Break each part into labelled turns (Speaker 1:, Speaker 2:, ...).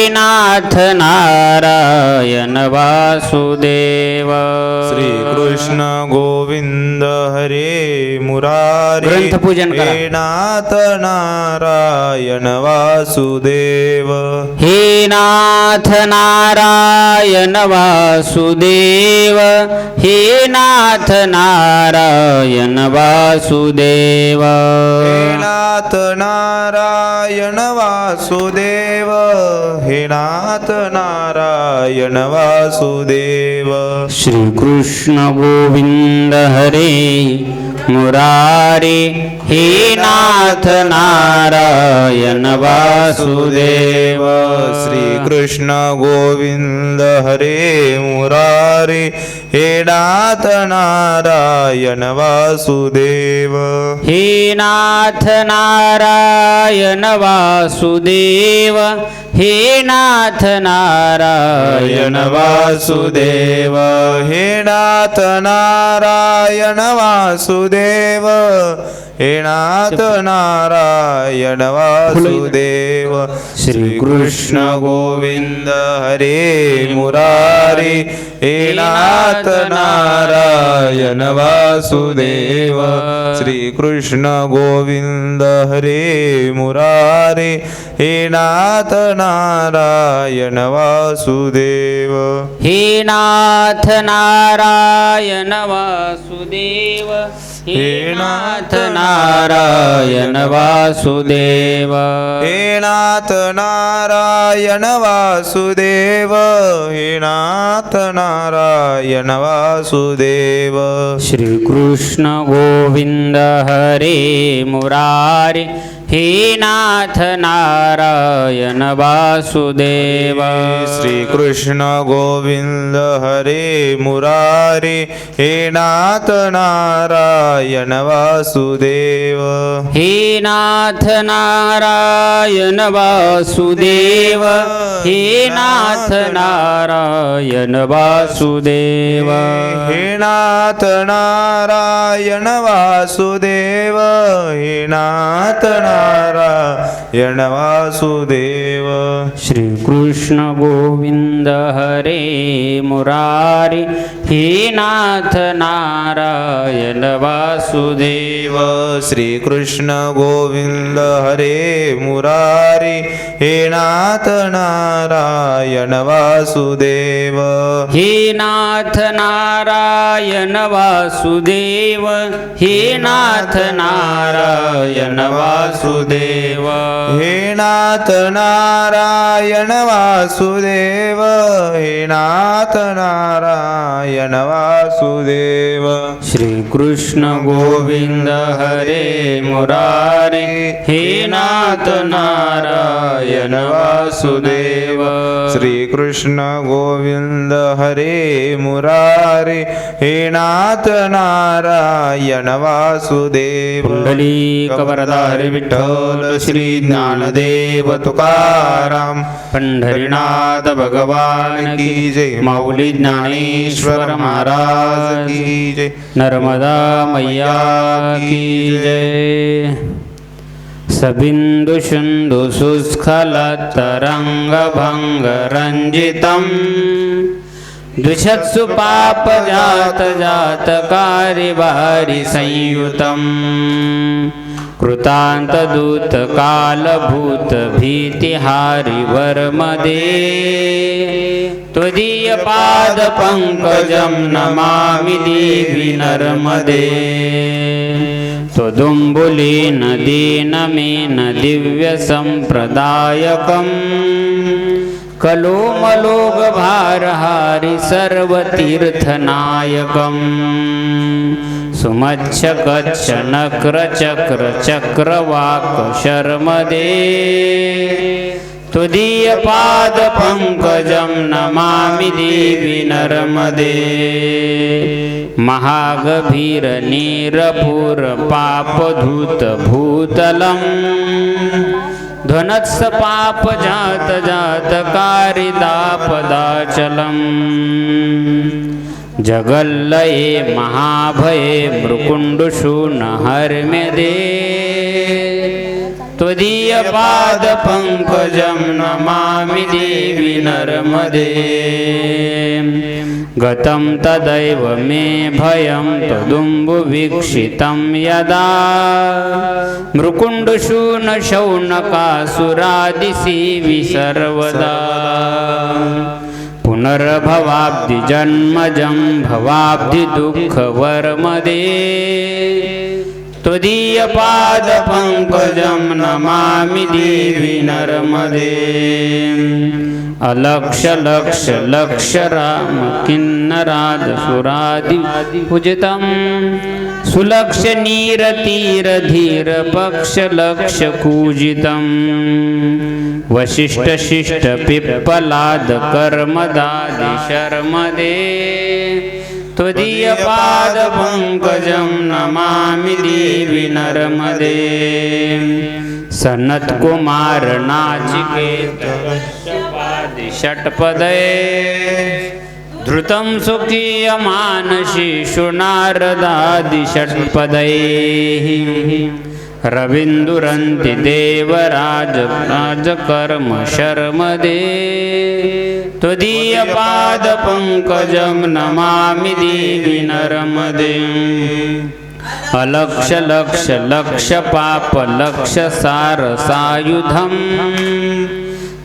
Speaker 1: नाथ नारायण वासुदेव.
Speaker 2: श्री कृष्ण गोविंद हरे मुरारी.
Speaker 1: ग्रंथपूजन करा.
Speaker 2: हे नाथ नारायण वासुदेव.
Speaker 1: हे नाथ नारायण वासुदेव. हे नाथ नारायण वासुदेव.
Speaker 2: हे नाथ नारायण वासुदेव. हे नाथ नारायण वासुदेव.
Speaker 1: श्री कृष्ण गोविंद हरे मुरारी. हे नाथ नारायण वासुदेव.
Speaker 2: श्री कृष्ण गोविंद हरे मुरारी. हे नाथ नारायण वासुदेव.
Speaker 1: हे नाथ नारायण वासुदेव. हे नाथ नारायण वासुदेव.
Speaker 2: हे नाथ नारायण वासुदेव. हे नाथ नारायण वासुदेव. श्री कृष्ण गोविंद हरे मुरारी. हे नाथ नारायण वासुदेव. श्री कृष्ण गोविंद हरे मुरारी. हे नाथ नारायण वासुदेव.
Speaker 1: हे नाथ नारायण वासुदेव. हे नाथ नारायण वासुदेव.
Speaker 2: हे नाथ नारायण वासुदेव. हे नाथ नारायण वासुदेव.
Speaker 1: श्री कृष्ण गोविंद हरे मुरारी. हे नाथ नारायण वासुदेव.
Speaker 2: श्री कृष्ण गोविंद हरे मुरारी. हे नाथ नारायण वासुदेव.
Speaker 1: हे नाथ नारायण वासुदेव. हे नाथ नारायण वासुदेव.
Speaker 2: हे नाथ नारायण वासुदेव. हे नाथ नारायण वासुदेव.
Speaker 1: श्री कृष्ण गोविंद हरे मुरारी. हे नाथ नारायण वासुदेव.
Speaker 2: श्री कृष्ण गोविंद हरे मुरारी. हे नाथ नारायण वासुदेव.
Speaker 1: हे नाथ नारायण वासुदेव. हे नाथ नारायण वासुदेव.
Speaker 2: हे नाथ नारायण वासुदेव. हे नाथ नारायण वासुदेव.
Speaker 1: श्री कृष्ण गोविंद हरे मुरारी. हे नाथ नारायण वासुदेव.
Speaker 2: श्री कृष्ण गोविंद हरे मुरारी. हे नाथ नारायण वासुदेव.
Speaker 1: पुंडलीक वरदारी
Speaker 2: विठ्ठल श्री ज्ञानदेव तुकाराम
Speaker 1: पंढरीनाथ भगवान
Speaker 2: की जय.
Speaker 1: माऊली ज्ञानेश्वर महाराज
Speaker 2: की जय.
Speaker 1: नर्मदा मैया की जय. सबिंदु शुंदु सुस्खल तरंग भंग रंजितम. द्विषत्सु पाप जात जात कार्य भारी संयुतम. कृतांत दूत कालभूत भीतिहारी वर्मदे. त्वदीय पाद पंकजं नमामि देवी नर्मदे. त्वदुम्बुलेन दीनमेन दिव्य संप्रदायकम्. कलोमलोग भारहारि सर्वतीर्थनायकम्. सुमच्छ कच्छ नक्र चक्र चक्रवाक शर्मदे. त्वदीय पाद पंकजं नमामि देवी नर्मदे. महागभीर नीरपूर पापधूत भूतलम्. ध्वनत्स पाप जात जात कारिदापदाचलम्. जगल्लये महाभये मृकुण्डशून हर्म्यदे. त्वदीयपादपङ्कजं नमामि देवि नर्मदे गतं तदैव मे भयं त्वदुम्बुवीक्षितं यदा मृकुण्डशूनशौनकासुरादिसेवि सर्वदा पुनर्भवाब्धिजन्मजं भवाब्धिदुःखवर्मदे त्वदीयपादपङ्कजं नमामि देवि नर्मदे अलक्ष राम किन्नरादसुरादिपूजितं सुलक्ष नीरतीरधीर पक्षलक्ष कूजितं वसिष्ठ शिष्ट पिप्पलाद कर्मदादि शर्मदे त्वदीयपादपङ्कजं नमामि देवि नर्मदे सनत्कुमार नाचिकेत षट्पदे धृतं सुखीयमानशिशु नारदादि षट्पदैः रविन्दुरन्ति देवराजकर्म शर्मदे त्वदीयपादपङ्कजं नमामि देवि नर्मदे अलक्ष पाप लक्ष सार सायुधं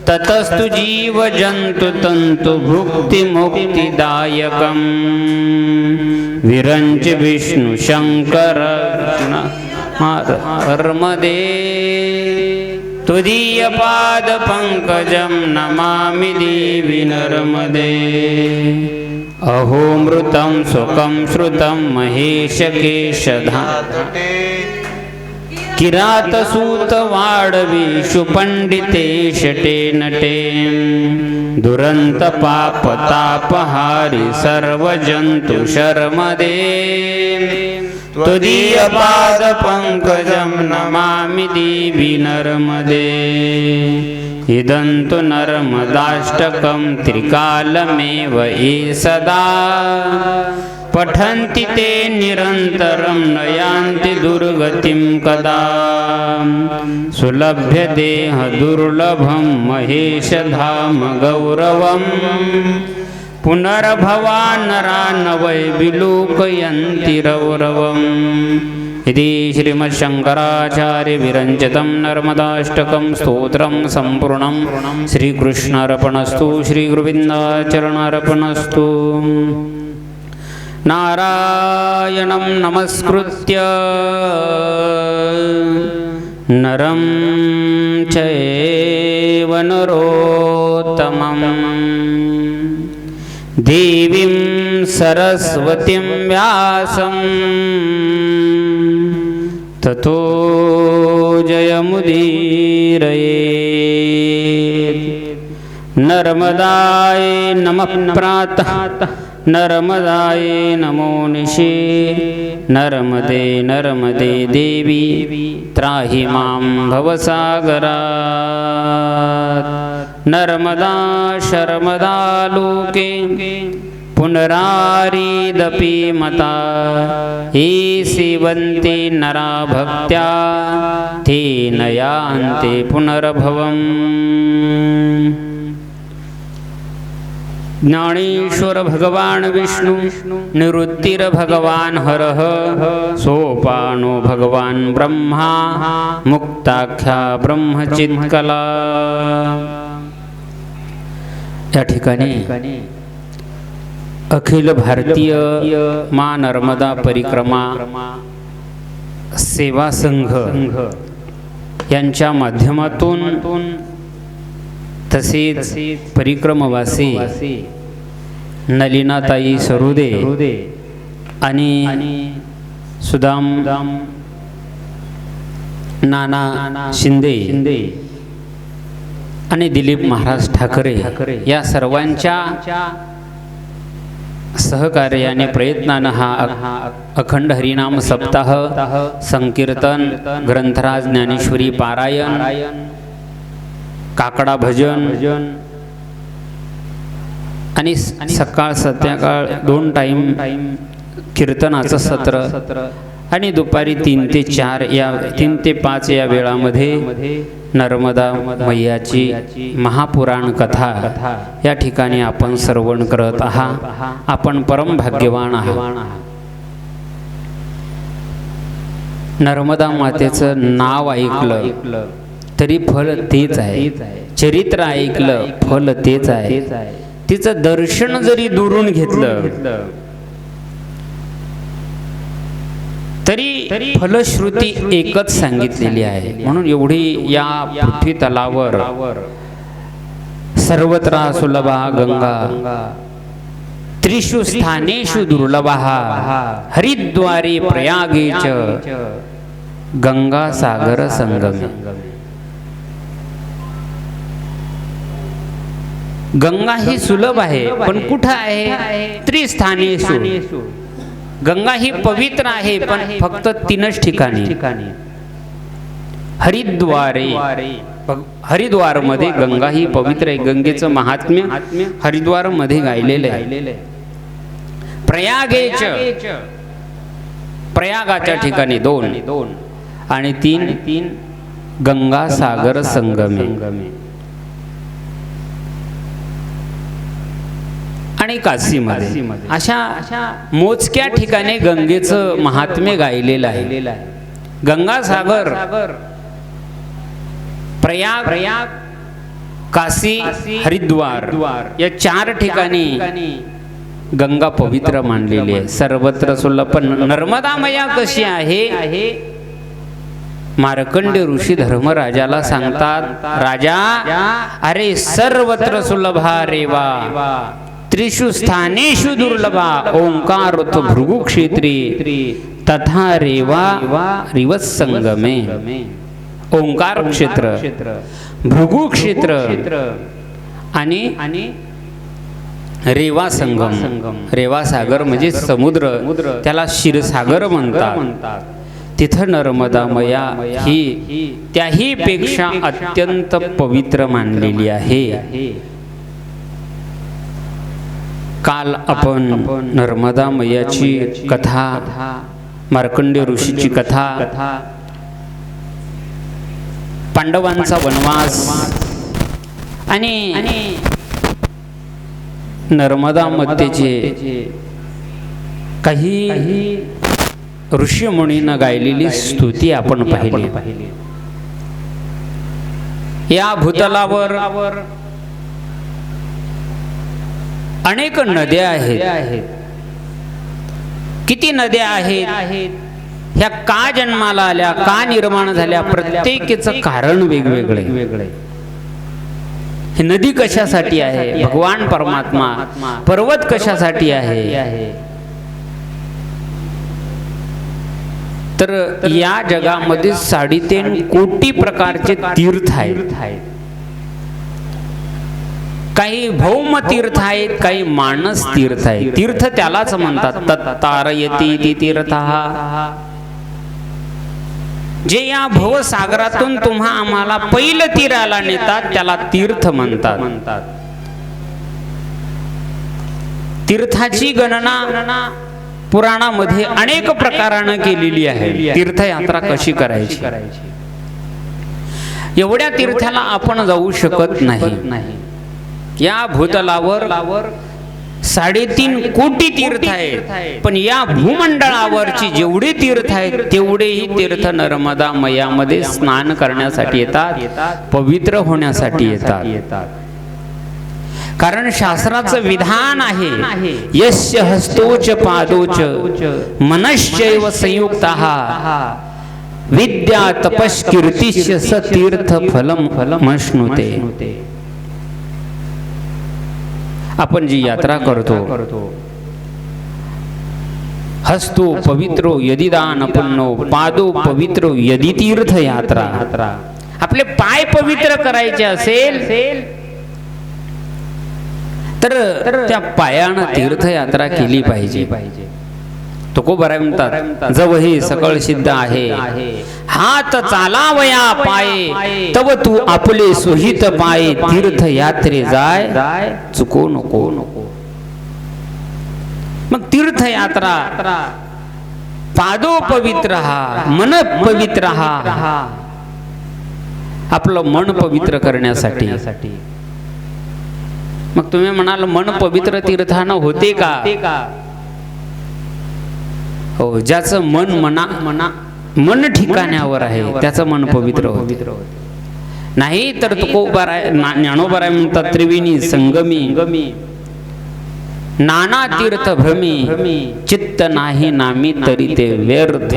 Speaker 1: ततस्तु जीव जन्तु तन्तु भुक्ति मुक्तिदायकं विरञ्च विष्णु शंकर नर्मदे त्वदीयपादपङ्कजं नमामि देवि नर्मदे अहो मृतं सुखं श्रुतं महेशकेशधाते किरातसूतवाडवीषु पण्डितेश नटे दुरन्तपापतापहारि सर्वजन्तु शर्मदे त्वदीयपादपङ्कजं नमामि देवि नर्मदे इदं तु नर्मदाष्टकं त्रिकालमेव ये सदा पठन्ति ते निरन्तरं न यान्ति दुर्गतिं कदा सुलभ्य देह दुर्लभं महेशधाम गौरवम् पुनर्भवानरा न वै विलोकयन्ति रौरवम् इति श्रीमच्छङ्कराचार्यविरञ्चितं नर्मदाष्टकं स्तोत्रं सम्पूर्णं श्रीकृष्णार्पणस्तु श्रीगुरुविन्दाचरणार्पणस्तु नारायणं नमस्कृत्य नरं चैव नरोत्तमं देवीं सरस्वतीं व्यासं ततो जयमुदीरयेत् नर्मदाय नमः प्रातः नर्मदाय नमो निशे नर्मदे नर्मदे देवी त्राहि मां भवसागरात् नर्मदा शर्मदा लोके पुनरारीदपि मता ये सेवन्ते नरा भक्त्या तेन यान्ति पुनर्भवम् ज्ञानेश्वर भगवान विष्णु निवृत्तिर भगवान हरः सोपानो भगवान ब्रह्मा मुक्ताख्या ब्रह्मचित्कला। या ठिकाणी अखिल भारतीय माँ नर्मदा परिक्रमा सेवा संघ यांच्या माध्यमातून तसेच परिक्रमवासी नलिनाताई सरुदे आणि सुदाम नाना शिंदे आणि दिलीप महाराज ठाकरे या सर्वांच्या सहकार्याने प्रयत्नाने हा अखंड हरिनाम सप्ताह संकीर्तन ग्रंथराज ज्ञानेश्वरी पारायण काकडा भजन आणि सकाळ संध्याकाळ 2 टाइम कीर्तनाचं सत्र आणि दुपारी 3 ते 4 या 3 ते 5 या वेळामध्ये नर्मदा मैयाची महापुराण कथा या ठिकाणी आपण श्रवण करत आहात. आपण परम भाग्यवान आहात. नर्मदा मातेचं नाव ऐकलं तरी फल तेच आहे, चरित्र ऐकलं फल तेच आहे, तिचं दर्शन जरी दुरून घेतलं तरी फलश्रुती एकच सांगितलेली आहे. म्हणून एवढी या पृथ्वी तलावर सर्वत्र सुलभा गंगा, त्रिषु स्थानेषु दुर्लभा, हरिद्वारे प्रयागे च गंगा सागर संगमे. गंगा ही सुलभ आहे, पण कुठं आहे? त्रिस्थानेषु. गंगा ही पवित्र आहे, पण फक्त 3च ठिकाणी. हरिद्वारे, हरिद्वार मध्ये गंगा ही पवित्र आहे. गंगेचं महात्म्य हरिद्वार मध्ये गायलेलं आहे. प्रयागेच, प्रयागाच्या ठिकाणी 2 आणि 3 गंगा सागर संगमे. आणि काशीमध्ये अशा मोजक्या ठिकाणी गंगेचं महात्म्य गायलेलं आहे. गंगासागर, प्रयाग, काशी, हरिद्वार या 4 ठिकाणी गंगा पवित्र मानलेली आहे. सर्वत्र सुलभ. पण नर्मदा मैया कशी आहे? मार्कंड ऋषी धर्मराजाला सांगतात, राजा अरे सर्वत्र सुलभा रेवा, त्रिषु स्थानेषु दुर्लभा, ओंकारोत भृगु क्षेत्री तथा रेवा रिवत्संगमे. ओंकार क्षेत्र, भृगु क्षेत्र आणि रेवा संगम. रेवा सागर म्हणजे समुद्र, त्याला क्षीरसागर म्हणतात. तिथं नर्मदा मैया ही त्याही पेक्षा अत्यंत पवित्र मानलेली आहे. काल आपण नर्मदा मैयाची कथा, मार्कंड ऋषीची कथा, पांडवांचा वनवास आणि नर्मदा मध्येचे काही ऋषीमुनींना गायलेली स्तुती आपण पाहिली. या भूतलावर अनेक नद्या आहेत. किती नद्या आहेत? ह्या का जन्माला आल्या, का निर्माण झाल्या? प्रत्येकीचं कारण वेगवेगळे. ही नदी कशासाठी आहे? भगवान परमात्मा. पर्वत कशासाठी आहे? तर या जगामध्ये 3.5 कोटी प्रकारचे तीर्थ आहेत. काही भौम तीर्थ आहेत, काही मानस तीर्थ आहेत. तीर्थ त्यालाच म्हणतात तत्तारयती तीर्थः. जे या भवसागरातून तुम्हा आम्हाला पहिलं तीराला नेतात त्याला तीर्थ म्हणतात. तीर्थाची गणना पुराणामध्ये अनेक प्रकाराने केलेली आहे. तीर्थयात्रा कशी करायची? एवढ्या तीर्थाला आपण जाऊ शकत नाही. या भूतलावर 3.5 कोटी तीर्थ आहेत, पण या भूमंडळावरची जेवढी तीर्थ आहेत तेवढेही तीर्थ नर्मदा मैयामध्ये स्नान करण्यासाठी येतात, पवित्र होण्यासाठी येतात. कारण शास्त्राचं विधान आहे, यस्य हस्तोच पादोच मनश्चैव संयुक्तः विद्या तपस्कीर्तिश्च स तीर्थ फलमश्नुते. आपण जी यात्रा करतो, हस्तो पवित्रो यदि दान पुण्यो, पादो पवित्रो यदि तीर्थ यात्रा. आपले पाय पवित्र करायचे असेल तर त्या पायानं तीर्थयात्रा केली पाहिजे. तुकोबराय म्हणतात, जव हे सकळ सिद्ध आहे, हात चालावया पाये, तव तू आपले सोहित पाये, तीर्थयात्रे जाय चुको नको. मग तीर्थयात्रा पादो पवित्र मन पवित्र आपलं मन पवित्र करण्यासाठी. मग तुम्ही म्हणाल मन पवित्र तीर्थानं होते का? हो, ज्याचं मन ठिकाण्यावर आहे त्याचं मन पवित्र होते. नाही तर ज्ञानोबा म्हणतात त्रिवेणी संगमी नाना तीर्थ भ्रमी चित्त नाही नामी तरी ते व्यर्थ.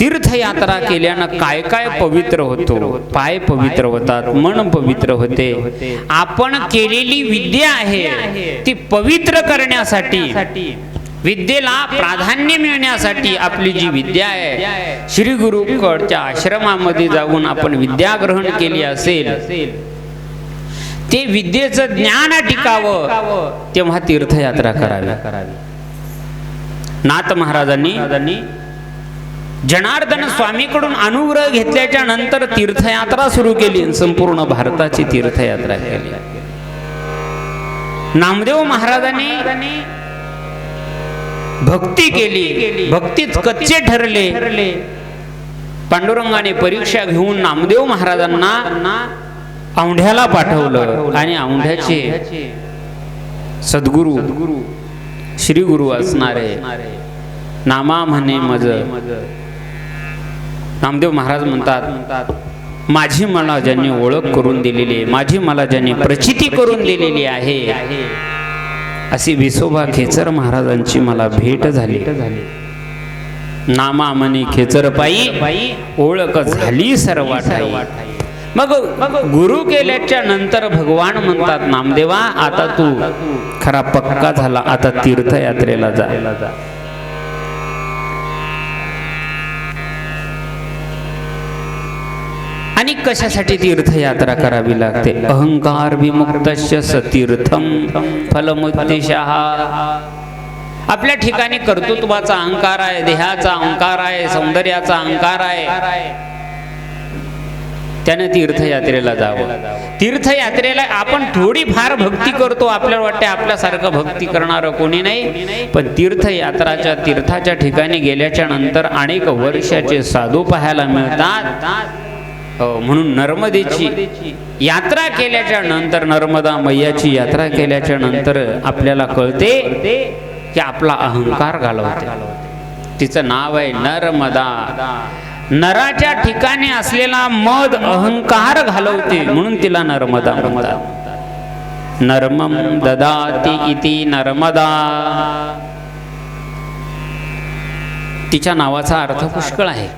Speaker 1: तीर्थयात्रा केल्यानं काय काय पवित्र होतो. पाय पवित्र होतात, मन पवित्र होते. आपण केलेली विद्या आहे ती पवित्र करण्यासाठी, विद्येला प्राधान्य मिळण्यासाठी आपली जी विद्या आहे, श्री गुरुकडच्या आश्रमामध्ये जाऊन आपण विद्या ग्रहण केली असेल, ते विद्येचं ज्ञान टिकावं तेव्हा तीर्थयात्रा करावी. नाथ महाराजांनी जनार्दन स्वामीकडून अनुग्रह घेतल्याच्या नंतर तीर्थयात्रा सुरू केली. संपूर्ण भारताची तीर्थयात्रा केली. नामदेव महाराजांनी भक्ती केली, भक्तीत कच्चे ठरले. पांडुरंगाने परीक्षा घेऊन नामदेव महाराजांना औंढ्याला पाठवलं आणि औंढ्याचे सद्गुरु श्री गुरु असणारे नामा म्हणे मज. नामदेव महाराज म्हणतात, माझी मला ज्यांनी ओळख करून दिलेली आहे, माझी मला ज्यांनी प्रचिती करून दिलेली आहे, अशी विसोबा खेचर महाराजांची मला भेट झाली. नामा म्हणे खेचर पायी ओळख झाली सर्वाठाई. मग गुरु केल्याच्या नंतर भगवान म्हणतात, नामदेवा आता तू खरा पक्का झाला, आता तीर्थयात्रेला जा. आणि कशासाठी तीर्थयात्रा करावी लागते? अहंकार विमुक्तस्य सतीर्थम फलमुद्देशः. आपल्या ठिकाणी कर्तृत्वाचा अहंकार आहे, देहाचा अहंकार आहे, सौंदर्याचा अहंकार आहे, त्याने तीर्थयात्रेला जावं. तीर्थयात्रेला आपण थोडीफार भक्ती करतो, आपल्याला वाटते आपल्यासारखं भक्ती करणारं कोणी नाही. पण तीर्थाच्या ठिकाणी गेल्याच्या नंतर अनेक वर्षाचे साधू पाहायला मिळतात. म्हणून नर्मदेची यात्रा केल्याच्या नंतर, नर्मदा मैयाची यात्रा केल्याच्या नंतर आपल्याला कळते की आपला अहंकार घालवते. तिचं नाव आहे नर्मदा. नराच्या ठिकाणी असलेला मद अहंकार घालवते, म्हणून तिला नर्मदा म्हणतात. नर्मम ददाति इति नर्मदा. तिच्या नावाचा अर्थ पुष्कळ आहे.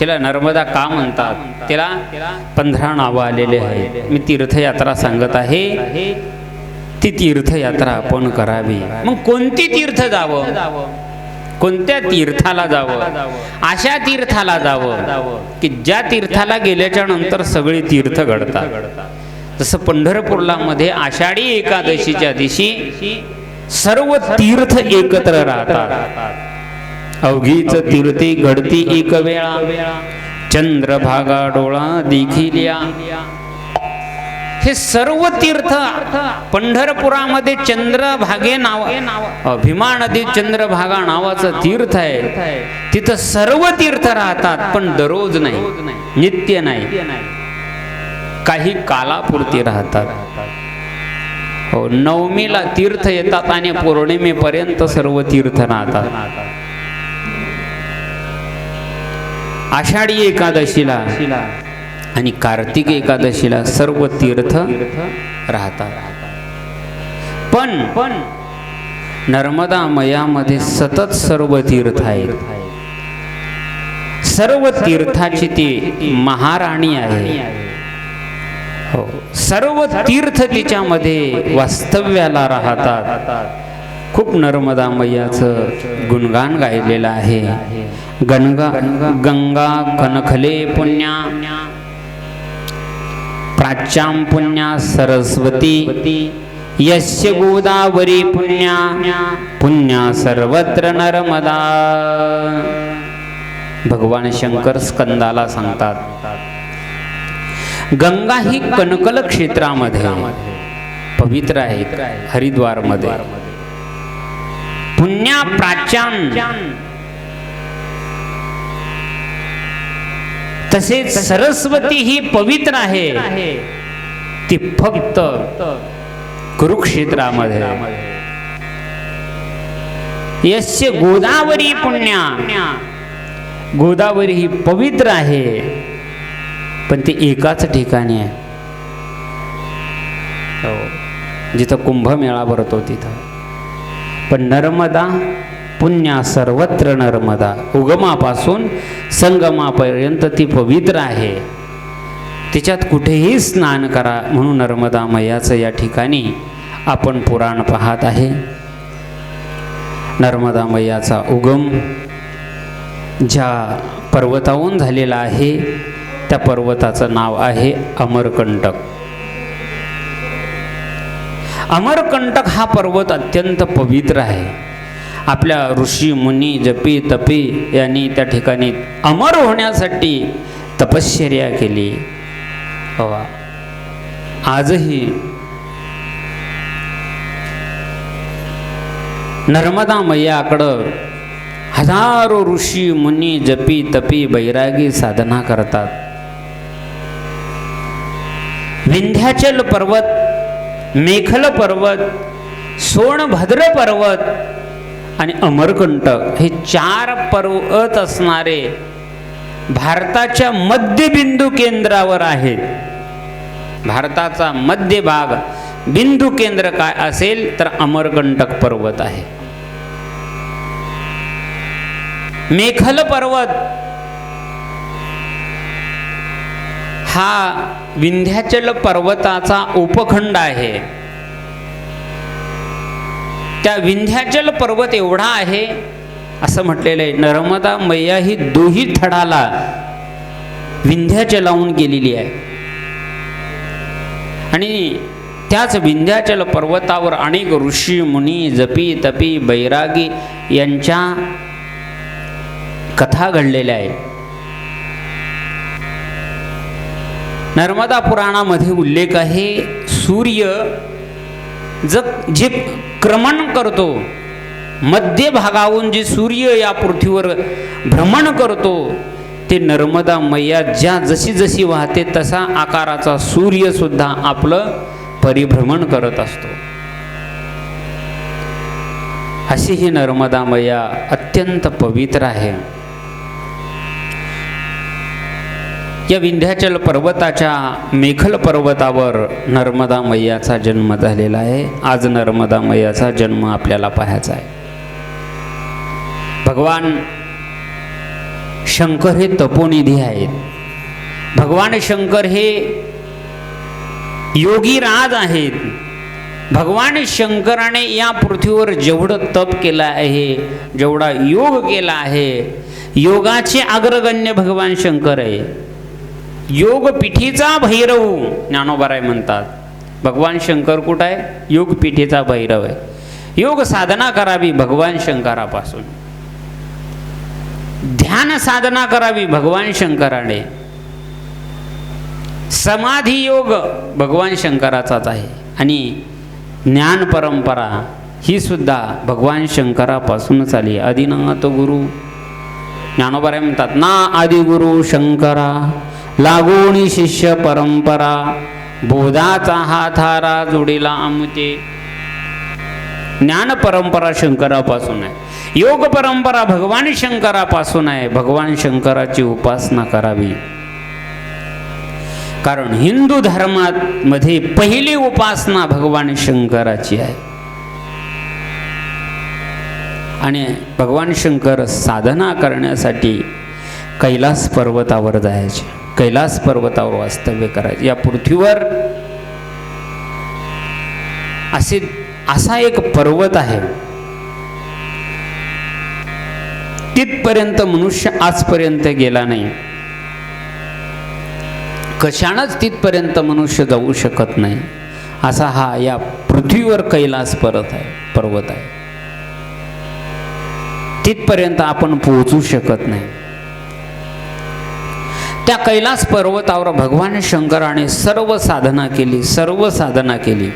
Speaker 1: तिला नर्मदा का म्हणतात? तिला 15 नावं आलेले आहेत. मी तीर्थयात्रा सांगत आहे, ती तीर्थयात्रा आपण करावी. मग कोणती तीर्थ जावं, कोणत्या तीर्थाला जावं? अशा तीर्थाला जावं की ज्या तीर्थाला गेल्याच्या नंतर सगळे तीर्थ घडतात. जसं पंढरपूरला मध्ये आषाढी एकादशीच्या दिवशी सर्व तीर्थ एकत्र राहतात. अवघीच तीर्थी घडती एक वेळा, चंद्रभागा डोळा देखिल्या. हे सर्व तीर्थ पंढरपुरामध्ये चंद्रभागे नाव, भीमा नदी चंद्रभागा नावाचं तीर्थ आहे. तिथं सर्व तीर्थ राहतात, पण दररोज नाही, नित्य नाही, काही कालापुरती राहतात. हो, नवमीला तीर्थ येतात आणि पौर्णिमेपर्यंत सर्व तीर्थ राहतात. आषाढी एकादशीला आणि कार्तिक एकादशीला सर्व तीर्थ राहतात. पण नर्मदा मयामध्ये सतत सर्व तीर्थ आहेत. सर्व तीर्थाची ती महाराणी आहे. हो, सर्व तीर्थ तिच्यामध्ये वास्तव्याला राहतात. खूप नर्मदा मैयाचं गुणगान गायलेलं आहे. गंगा कनखले पुण्या, प्राच्यां पुण्या सरस्वती, यस्य गोदावरी पुण्या, पुण्या सर्वत्र नर्मदा. भगवान शंकर स्कंदाला सांगतात, गंगा ही कनकल क्षेत्रामध्ये पवित्र आहे, हरिद्वार मध्ये. पुण्या प्राच्यान, तसेच सरस्वती ही पवित्र आहे, ती फक्त कुरुक्षेत्रामध्ये. यस्य गोदावरी पुण्या, गोदावरी ही पवित्र आहे, पण ती एकाच ठिकाणी आहे, जिथं कुंभमेळा भरतो तिथं. पण नर्मदा पुण्या सर्वत्र नर्मदा, उगमापासून संगमापर्यंत ती पवित्र आहे, तिच्यात कुठेही स्नान करा म्हणून नर्मदा मैयाचं या ठिकाणी आपण पुराण पाहत आहे. नर्मदा मैयाचा उगम ज्या पर्वताहून झालेला आहे त्या पर्वताचं नाव आहे अमरकंटक. अमरकंटक हा पर्वत अत्यंत पवित्र आहे. आपल्या ऋषी मुनी जपी तपी यांनी त्या ठिकाणी अमर होण्यासाठी तपश्चर्या केली. आजही नर्मदा मैयाकडं हजारो ऋषी मुनी जपी तपी बैरागी साधना करतात. विंध्याचल पर्वत, मेखल पर्वत, सोनभद्र पर्वत आणि अमरकंटक हे 4 पर्वत असणारे भारताच्या मध्यबिंदू केंद्रावर आहेत. भारताचा मध्यभाग बिंदू केंद्र काय असेल तर अमरकंटक पर्वत आहे. मेखल पर्वत हा विंध्याचल पर्वताचा उपखंड आहे. त्या विंध्याचल पर्वत एवढा आहे असं म्हटलेलं आहे. नर्मदा मैया ही दोही थडाला विंध्याचलाहून गेलेली आहे आणि त्याच विंध्याचल पर्वतावर अनेक ऋषी मुनी जपी तपी बैरागी यांच्या कथा घडलेल्या आहेत. नर्मदा पुराणामध्ये उल्लेख आहे, सूर्य जे क्रमण करतो, मध्य भागाहून जे सूर्य या पृथ्वीवर भ्रमण करतो, ते नर्मदा मैया ज्या जशी जशी वाहते तसा आकाराचा सूर्य सुद्धा आपलं परिभ्रमण करत असतो. अशी ही नर्मदा मैया अत्यंत पवित्र आहे. या विंध्याचल पर्वताच्या मेखल पर्वतावर नर्मदा मैयाचा जन्म झालेला आहे. आज नर्मदा मैयाचा जन्म आपल्याला पाहायचा आहे. भगवान शंकर हे तपोनिधी आहेत. भगवान शंकर हे योगीराज आहेत. भगवान शंकराने या पृथ्वीवर जेवढं तप केलं आहे, जेवढा योग केला आहे, योगाचे अग्रगण्य भगवान शंकर आहे. योगपीठीचा भैरव ज्ञानोबाराय म्हणतात. भगवान शंकर कुठं आहे? योगपीठीचा भैरव आहे. योग साधना करावी भगवान शंकरापासून, ध्यान साधना करावी भगवान शंकराने, समाधी योग भगवान शंकराचाच आहे आणि ज्ञान परंपरा ही सुद्धा भगवान शंकरापासूनच आली. आदिनाथ गुरु ज्ञानोबाराय म्हणतात, ना आदि गुरु शंकरा लागोनी शिष्य परंपरा, बोधाचा हातारा जोडीला आमचे. ज्ञान परंपरा शंकरापासून आहे, योग परंपरा भगवान शंकरापासून आहे. भगवान शंकराची उपासना करावी, कारण हिंदू धर्मात मध्ये पहिली उपासना भगवान शंकराची आहे. आणि भगवान शंकर साधना करण्यासाठी कैलास पर्वतावर जायचे, कैलास पर्वतावर वास्तव्य करायचे. या पृथ्वीवर असा एक पर्वत आहे, तिथपर्यंत मनुष्य आजपर्यंत गेला नाही. कशानच तिथपर्यंत मनुष्य जाऊ शकत नाही. असा हा या पृथ्वीवर कैलास पर्वत आहे. तिथपर्यंत आपण पोहोचू शकत नाही. त्या कैलास पर्वतावर भगवान शंकराने सर्व साधना केली,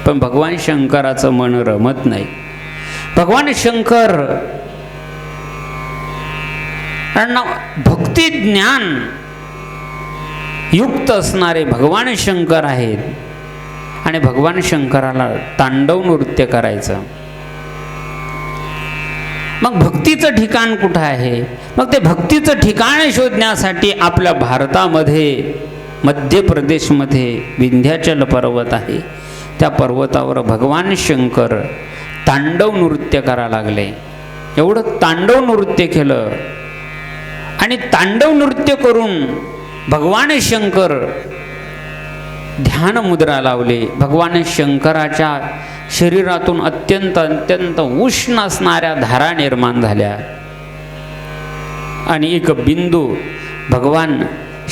Speaker 1: पण भगवान शंकराचं मन रमत नाही. भगवान शंकर भक्ती ज्ञान युक्त असणारे भगवान शंकर आहेत आणि भगवान शंकराला तांडव नृत्य करायचं. मग भक्तीचं ठिकाण कुठं आहे? मग ते भक्तीचं ठिकाण शोधण्यासाठी आपल्या भारतामध्ये मध्य प्रदेशमध्ये विंध्याचल पर्वत आहे. त्या पर्वतावर भगवान शंकर तांडव नृत्य करायला लागले. एवढं तांडव नृत्य केलं आणि तांडव नृत्य करून भगवान शंकर ध्यान मुद्रा लावले. भगवान शंकराच्या शरीरातून अत्यंत उष्ण असणाऱ्या धारा निर्माण झाल्या आणि एक बिंदू भगवान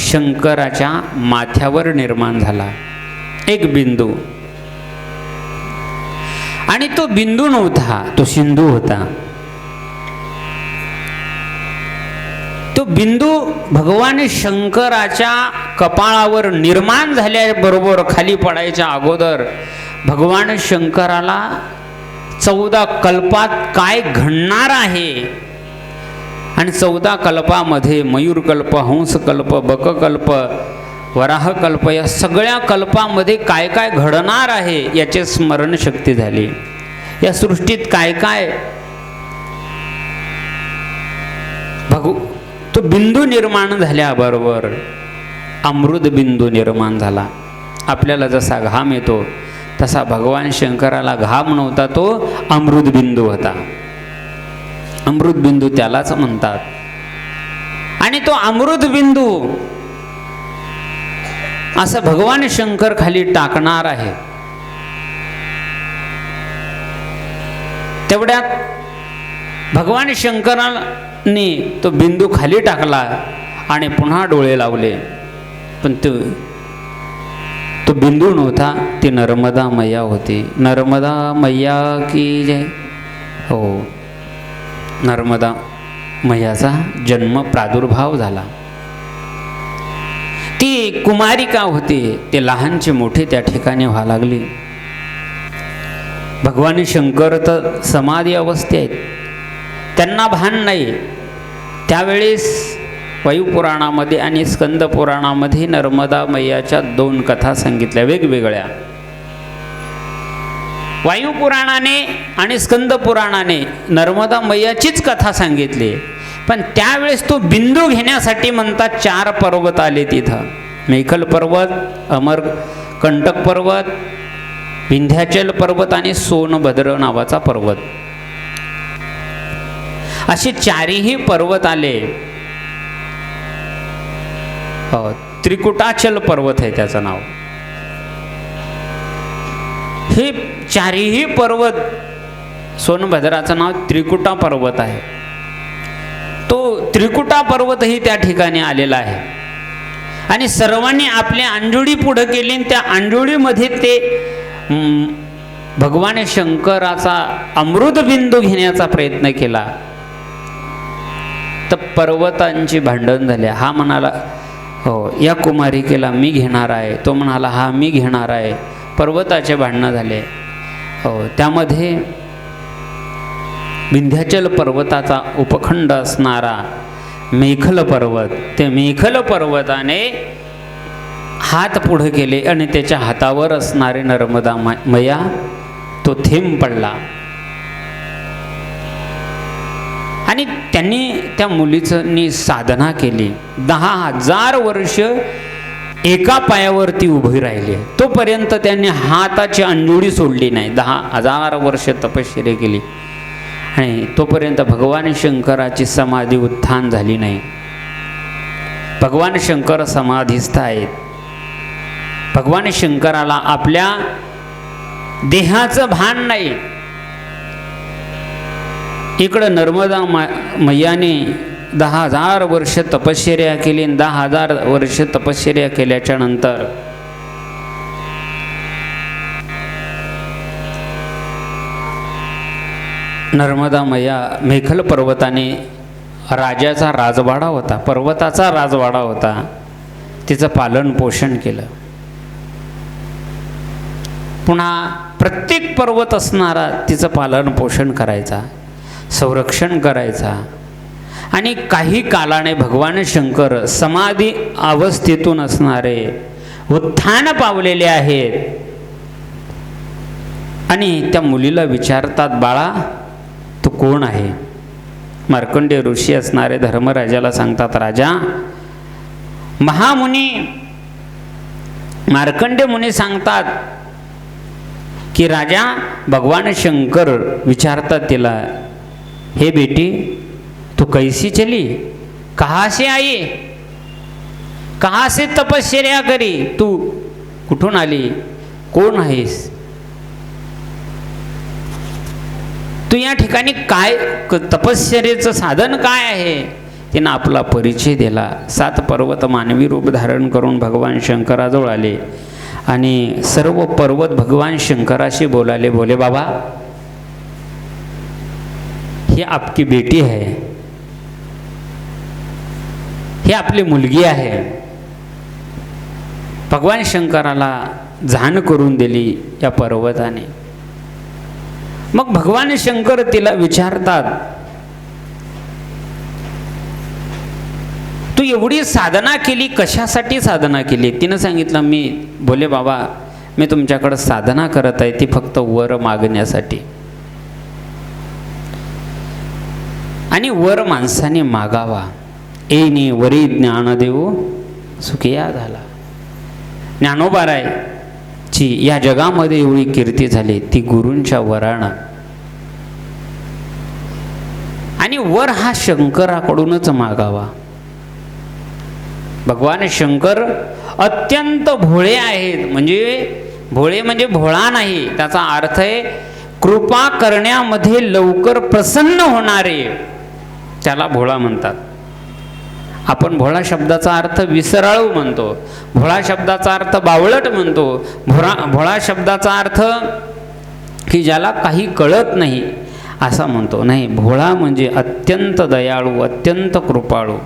Speaker 1: शंकराच्या माथ्यावर निर्माण झाला. एक बिंदू, आणि तो बिंदू नव्हता, तो सिंधू होता. तो बिंदू भगवान शंकराच्या कपाळावर निर्माण झाल्याबरोबर खाली पडायच्या अगोदर भगवान शंकराला 14 कल्पात काय घडणार आहे आणि 14 कल्पामध्ये मयूरकल्प, हंसकल्प, बककल्प, वराहकल्प या सगळ्या कल्पामध्ये काय काय घडणार आहे याची स्मरणशक्ती झाली. या सृष्टीत काय काय तो बिंदू निर्माण झाल्याबरोबर अमृत बिंदू निर्माण झाला. आपल्याला जसा घाम येतो तसा भगवान शंकराला घाम नव्हता, तो अमृत बिंदू होता. अमृत बिंदू त्यालाच म्हणतात. आणि तो अमृत बिंदू असं भगवान शंकर खाली टाकणार आहे. तेवढ्यात भगवान शंकराने तो बिंदू खाली टाकला आणि पुन्हा डोळे लावले, पण तो बिंदू नव्हता, ती नर्मदा मैया होती. नर्मदा मैया की जय. हो, नर्मदा मैयाचा जन्म प्रादुर्भाव झाला. ती कुमारिका होती, ते लहानचे मोठे त्या ठिकाणी व्हायला लागली. भगवान शंकर तर समाधी अवस्थेत, त्यांना भान नाही. त्यावेळेस वायुपुराणामध्ये आणि स्कंद पुराणामध्ये नर्मदा मैयाच्या 2 कथा सांगितल्या वेगवेगळ्या. वायुपुराणाने आणि स्कंद पुराणाने नर्मदा मैयाचीच कथा सांगितली. पण त्यावेळेस तो बिंदू घेण्यासाठी म्हणतात 4 पर्वत आले तिथं. मेखल पर्वत, अमरकंटक पर्वत, विंध्याचल पर्वत आणि सोनभद्र नावाचा पर्वत. असे 4ही पर्वत आले. त्रिकुटाचल पर्वत आहे त्याचं नाव. हे 4ही पर्वत, सोनभद्राचं नाव त्रिकुटा पर्वत आहे. तो त्रिकुटा पर्वतही त्या ठिकाणी आलेला आहे. आणि सर्वांनी आपल्या अंजुळी पुढे केली आणि त्या अंजुळीमध्ये ते भगवान शंकराचा अमृत बिंदू घेण्याचा प्रयत्न केला. तर पर्वतांची भांडण झाली. हा म्हणाला हो या कुमारिकेला मी घेणार आहे, तो म्हणाला हा मी घेणार आहे. पर्वताचे भांडणं झाले. हो, त्यामध्ये विंध्याचल पर्वताचा उपखंड असणारा मेखल पर्वत, ते मेखल पर्वताने हात पुढे केले आणि त्याच्या हातावर असणारे नर्मदा मैया तो थेंब पडला. आणि त्यांनी त्या मुलीची साधना केली. 10,000 वर्ष एका पायावरती उभी राहिली. तोपर्यंत त्यांनी हाताची अंजुळी सोडली नाही. 10,000 वर्ष तपश्चर्या केली आणि तोपर्यंत भगवान शंकराची समाधी उत्थान झाली नाही. भगवान शंकर समाधीस्थ आहेत. भगवान शंकराला आपल्या देहाचं भान नाही. इकडं नर्मदा मैयाने 10,000 वर्ष तपश्चर्या केली. 10,000 वर्ष तपश्चर्या केल्याच्या नंतर नर्मदा मैया मेखल पर्वताने राजाचा राजवाडा होता, पर्वताचा राजवाडा होता, तिचं पालन पोषण केलं. पुन्हा प्रत्येक पर्वत असणारा तिचं पालन पोषण करायचा, संरक्षण करायचा. आणि काही कालाने भगवान शंकर समाधी अवस्थेतून असणारे उत्थान पावलेले आहेत. आणि त्या मुलीला विचारतात, बाळा तू कोण आहे? मार्कंडेय ऋषी असणारे धर्मराजाला सांगतात, राजा, महामुनी मार्कंडेय मुनी सांगतात की राजा, भगवान शंकर विचारतात तिला, हे बेटी तू कैसी चली, कहाँ से आई, कहाँ से तपश्चर्या करी, तू कुठून आली, कोण आहेस, तू या ठिकाणी काय तपश्चर्येचं साधन काय आहे? तिनं आपला परिचय दिला. 7 पर्वत मानवी रूप धारण करून भगवान शंकराजवळ आले आणि सर्व पर्वत भगवान शंकराशी बोलाले, बोले बाबा, ही आपकी बेटी आहे, ही आपली मुलगी आहे. भगवान शंकराला जाण करून दिली या पर्वताने. मग भगवान शंकर तिला विचारतात, तू एवढी साधना केली, कशासाठी साधना केली? तिनं सांगितलं, बोले बाबा, मी तुमच्याकडे साधना करत आहे ती फक्त वर मागण्यासाठी. आणि वर माणसाने मागावा. एनी वरी ज्ञान देऊ सुखिया झाला. ज्ञानोबारायची या जगामध्ये एवढी कीर्ती झाली ती गुरूंच्या वरानं. आणि वर हा शंकराकडूनच मागावा. भगवान शंकर अत्यंत भोळे आहेत. भोळे म्हणजे भोळा नाही, त्याचा अर्थ आहे कृपा करण्यामध्ये लवकर प्रसन्न होणारे, त्याला भोळा म्हणतात. आपण भोळा शब्दाचा अर्थ विसराळू म्हणतो, भोळा शब्दाचा अर्थ बावळट म्हणतो, भोळा शब्दाचा अर्थ की ज्याला काही कळत नाही असा म्हणतो. नाही, भोळा म्हणजे अत्यंत दयाळू, अत्यंत कृपाळू.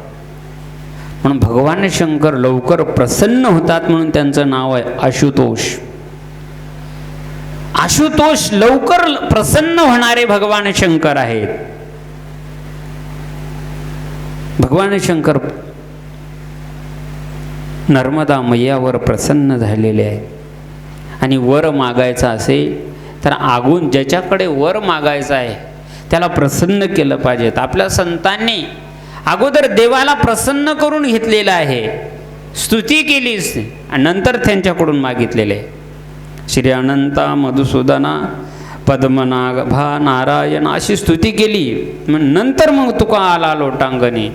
Speaker 1: म्हणून भगवान शंकर लवकर प्रसन्न होतात म्हणून त्यांचं नाव आहे आशुतोष. आशुतोष लवकर प्रसन्न होणारे भगवान शंकर आहेत. भगवान शंकर नर्मदा मैयावर प्रसन्न झालेले आहेत. आणि वर मागायचा असेल तर आगून ज्याच्याकडे वर मागायचा आहे त्याला प्रसन्न केलं पाहिजेत. आपल्या संतांनी अगोदर देवाला प्रसन्न करून घेतलेलं आहे, स्तुती केलीच आणि नंतर त्यांच्याकडून मागितलेले. श्री अनंता मधुसूदना पद्मनाभा नारायण अशी स्तुती केली, नंतर मग तुका आला लोटांगणी.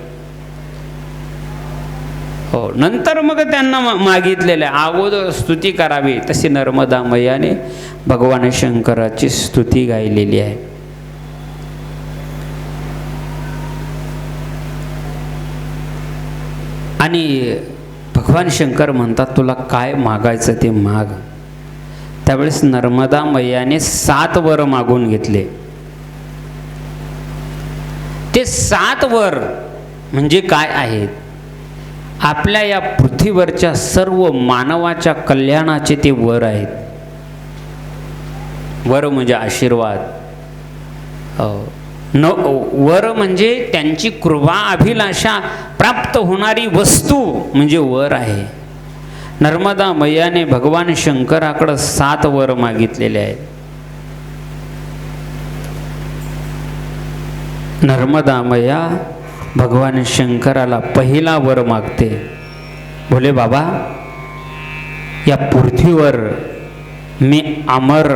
Speaker 1: हो, नंतर मग त्यांना मागितलेले. अगोदर स्तुती करावी. तशी नर्मदा मैयाने भगवान शंकराची स्तुती गायलेली आहे. आणि भगवान शंकर म्हणतात, तुला काय मागायचं ते माग. त्यावेळेस नर्मदा मैयाने 7 वर मागून घेतले. ते 7 वर म्हणजे काय आहेत? आपल्या या पृथ्वीवरच्या सर्व मानवाच्या कल्याणाचे ते वर आहेत. वर म्हणजे आशीर्वाद. वर म्हणजे त्यांची कृपा अभिलाषा प्राप्त होणारी वस्तू म्हणजे वर आहे. नर्मदा मैयाने भगवान शंकराकडे 7 वर मागितलेले आहेत. नर्मदा मैया भगवान शंकराला पहिला वर मागते, बोले बाबा, या पृथ्वीवर मी अमर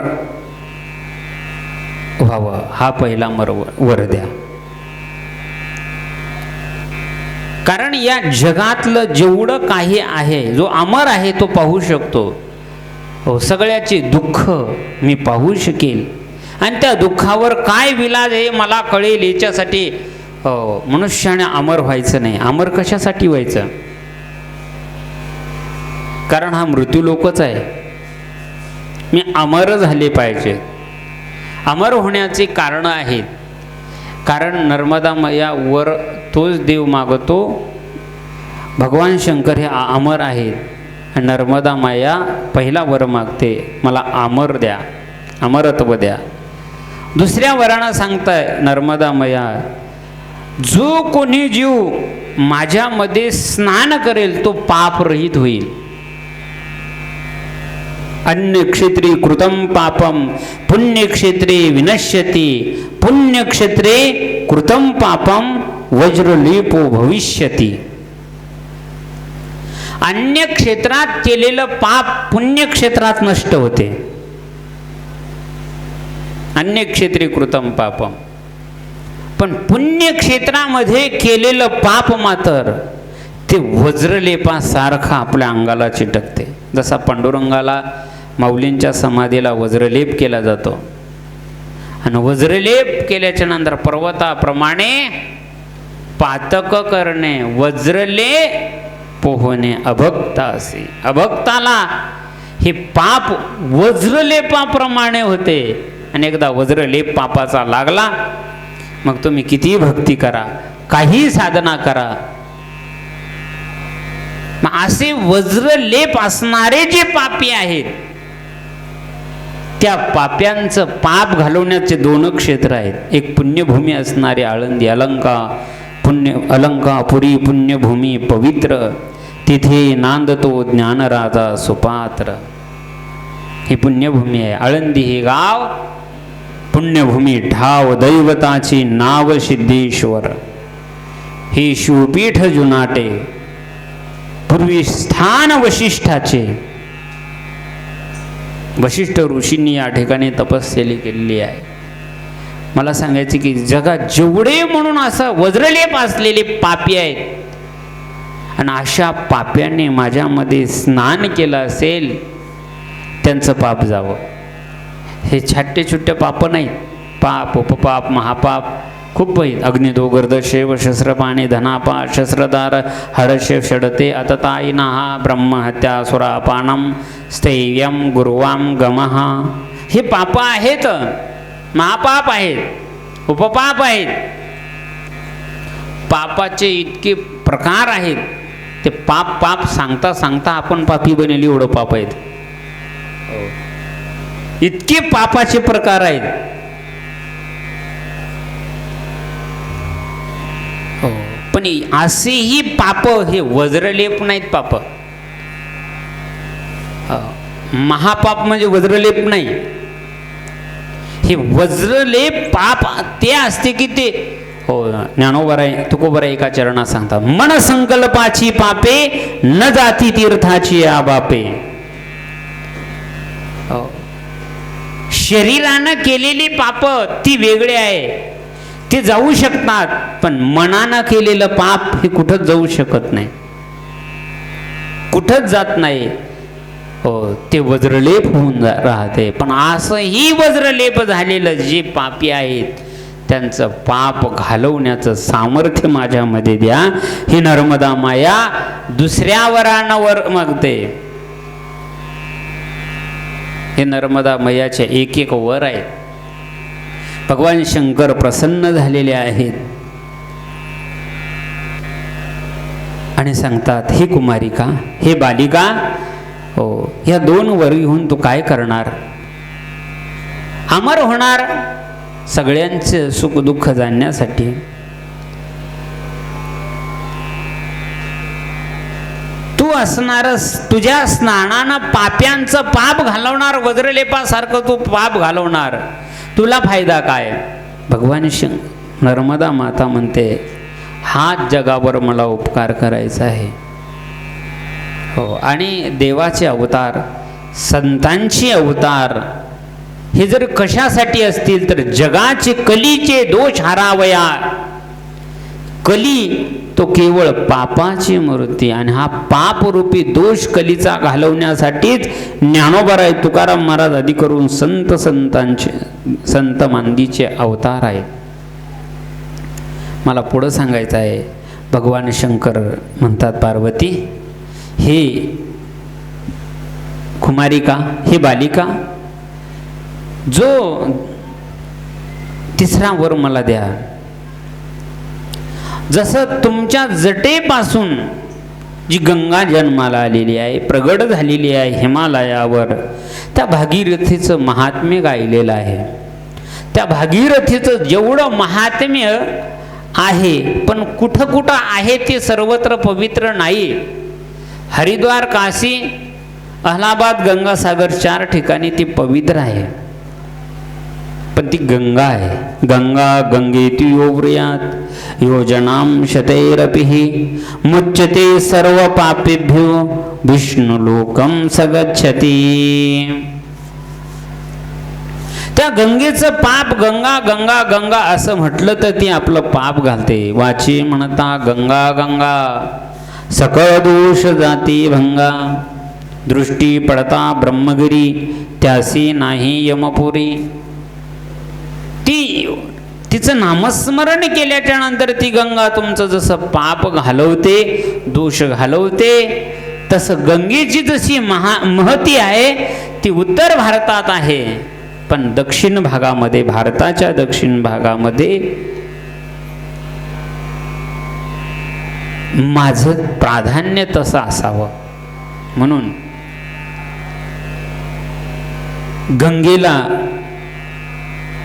Speaker 1: व्हावं, हा पहिला वर द्या. कारण या जगातलं जेवढं काही आहे, जो अमर आहे तो पाहू शकतो. हो, सगळ्याचे दुःख मी पाहू शकेल आणि त्या दुःखावर काय विलाज आहे मला कळेल. याच्यासाठी मनुष्याने अमर व्हायचं नाही. अमर कशासाठी व्हायचं? कारण हा मृत्यू लोकच आहे. मी अमर झाले पाहिजे. अमर होण्याचे कारण आहेत. कारण नर्मदा मैया वर तोच देव मागतो. भगवान शंकर हे अमर आहेत. नर्मदा मैया पहिला वर मागते, मला अमर द्या. अमरत्व द्या. दुसऱ्या वरानं सांगताय नर्मदा मैया, जो कोणी जीव माझ्यामध्ये स्नान करेल तो पापरहित होईल. अन्यक्षेत्री कृतं पापम पुण्यक्षेत्रे विनश्यति, पुण्यक्षेत्रे कृतं पापम वज्रलेपो भविष्यति. अन्य क्षेत्रात केलेलं पाप पुण्यक्षेत्रात नष्ट होते. अन्य क्षेत्री कृतं पापम, पण पुण्यक्षेत्रामध्ये केलेलं पाप मात्र ते वज्रलेपासारखं आपल्या अंगाला चिटकते. जसा पांडुरंगाला माऊलींच्या समाधीला वज्रलेप केला जातो आणि वज्रलेप केल्याच्या नंतर पर्वताप्रमाणे पातक करणे, वज्रले पोहणे अभक्ता असे. अभक्ताला हे पाप वज्रलेपाप्रमाणे होते आणि एकदा वज्रलेप पापाचा लागला मग तुम्ही कितीही भक्ती करा, काही साधना करा, मग असे वज्रलेप असणारे जे पापी आहेत त्या पाप्यांचं पाप घालवण्याचे दोन क्षेत्र आहेत. एक पुण्यभूमी असणारी आळंदी, अलंकापुरी पुण्यभूमी पवित्र, तिथे नांदतो ज्ञानराजा सुपात्र. ही पुण्यभूमी आहे. आळंदी हे गाव पुण्यभूमी, ठाव दैवताची नाव सिद्धेश्वर. हे शिवपीठ जुनाटे, पूर्वी स्थान वशिष्ठाचे. वशिष्ठ ऋषींनी या ठिकाणी तपस्या केलेली आहे. मला सांगायचे की जगात जेवढे म्हणून असं वज्रलेप असलेले पापी आहेत आणि अशा पाप्याने माझ्यामध्ये स्नान केलं असेल त्यांचं पाप जावं. हे छोटे छोटे पाप नाहीत. पाप उपपाप महापाप खूप आहेत. अग्निदो गर्दशेव शस्त्रपाणी धनापा शस्त्रधार हडशेव षडते अततायिनः ब्रह्महत्या सुरापानम स्थैर्यम गुरुवाम गमहा. हे पाप आहेत, महापाप आहेत, उपपाप आहेत. पापाचे इतके प्रकार आहेत, ते पाप पाप सांगता सांगता आपण पापी बनेली एवढं पाप आहेत. इतके पापाचे प्रकार आहेत. हो, पण असेही पाप हे वज्रलेप नाहीत पाप. महापाप म्हणजे वज्रलेप नाही. हे वज्रलेप पाप ते असते की ते, हो ज्ञानोबराय तुकोबराय एका चरणात सांगतात, मन संकल्पाची पापे न जाती तीर्थाची आबापे. शरीरानं केलेली पाप ती वेगळे आहे, ते जाऊ शकतात, पण मनानं केलेलं पाप हे कुठंच जाऊ शकत नाही, कुठंच जात नाही. हो, ते वज्रलेप होऊन राहते. पण असंही वज्रलेप झालेलं जे पापी आहेत त्यांचं पाप घालवण्याचं सामर्थ्य माझ्यामध्ये द्या. ही नर्मदा माया दुसऱ्या वरांवर मागते. हे नर्मदा मैयाचे एक एक वर आहेत. भगवान शंकर प्रसन्न झालेले आहेत आणि सांगतात, हे कुमारिका, हे बालिका, हो या दोन वर घेऊन तू काय करणार? अमर होणार सगळ्यांचे सुख दुःख जाणण्यासाठी. तू असणारस, तुझ्या स्नानानं पाप्यांचं पाप घालवणार, वज्रलेपासारखं तू पाप घालवणार, तुला फायदा काय? भगवान नर्मदा माता म्हणते, हाच जगावर मला उपकार करायचा आहे. हो, आणि देवाचे अवतार, संतांचे अवतार हे जर कशासाठी असतील तर जगाचे कलीचे दोष हरावया. कली तो केवळ पापाची मूर्ती, आणि हा पापरूपी दोष कलीचा घालवण्यासाठीच ज्ञानोबराय तुकाराम महाराज आदी करून संत मांदीचे अवतार आहेत. मला पुढं सांगायचं आहे. भगवान शंकर म्हणतात, पार्वती, हे कुमारिका, हे बालिका, जो तिसरा वर मला द्या. जसं तुमच्या जटेपासून जी गंगा जन्माला आलेली आहे, प्रगट झालेली आहे हिमालयावर, त्या भागीरथीचं महात्म्य गायलेलं आहे. त्या भागीरथीचं जेवढं महात्म्य आहे, पण कुठं कुठं आहे ते सर्वत्र पवित्र नाही. हरिद्वार, काशी, अलाहाबाद, गंगासागर 4 ठिकाणी ती पवित्र आहे, पण ती गंगा आहे. गंगा गंगेति योव्रियात योजनाम शतैरपिः मुच्यते सर्व पापेभ्यो विष्णुलोकम सगच्छति. त्या गंगेचं पाप गंगा गंगा गंगा असं म्हटलं तर ती आपलं पाप घालते. वाची म्हणता गंगा गंगा सकळ दोष जाती भंगा, दृष्टी पडता ब्रह्मगिरी त्यासी नाही यमपुरी. तिचं नामस्मरण केल्याच्या नंतर ती गंगा तुमचं जसं पाप घालवते, दोष घालवते, तसं गंगेची जशी महती आहे ती उत्तर भारतात आहे, पण दक्षिण भागामध्ये, भारताच्या दक्षिण भागामध्ये माझं प्राधान्य तसं असावं. म्हणून गंगेला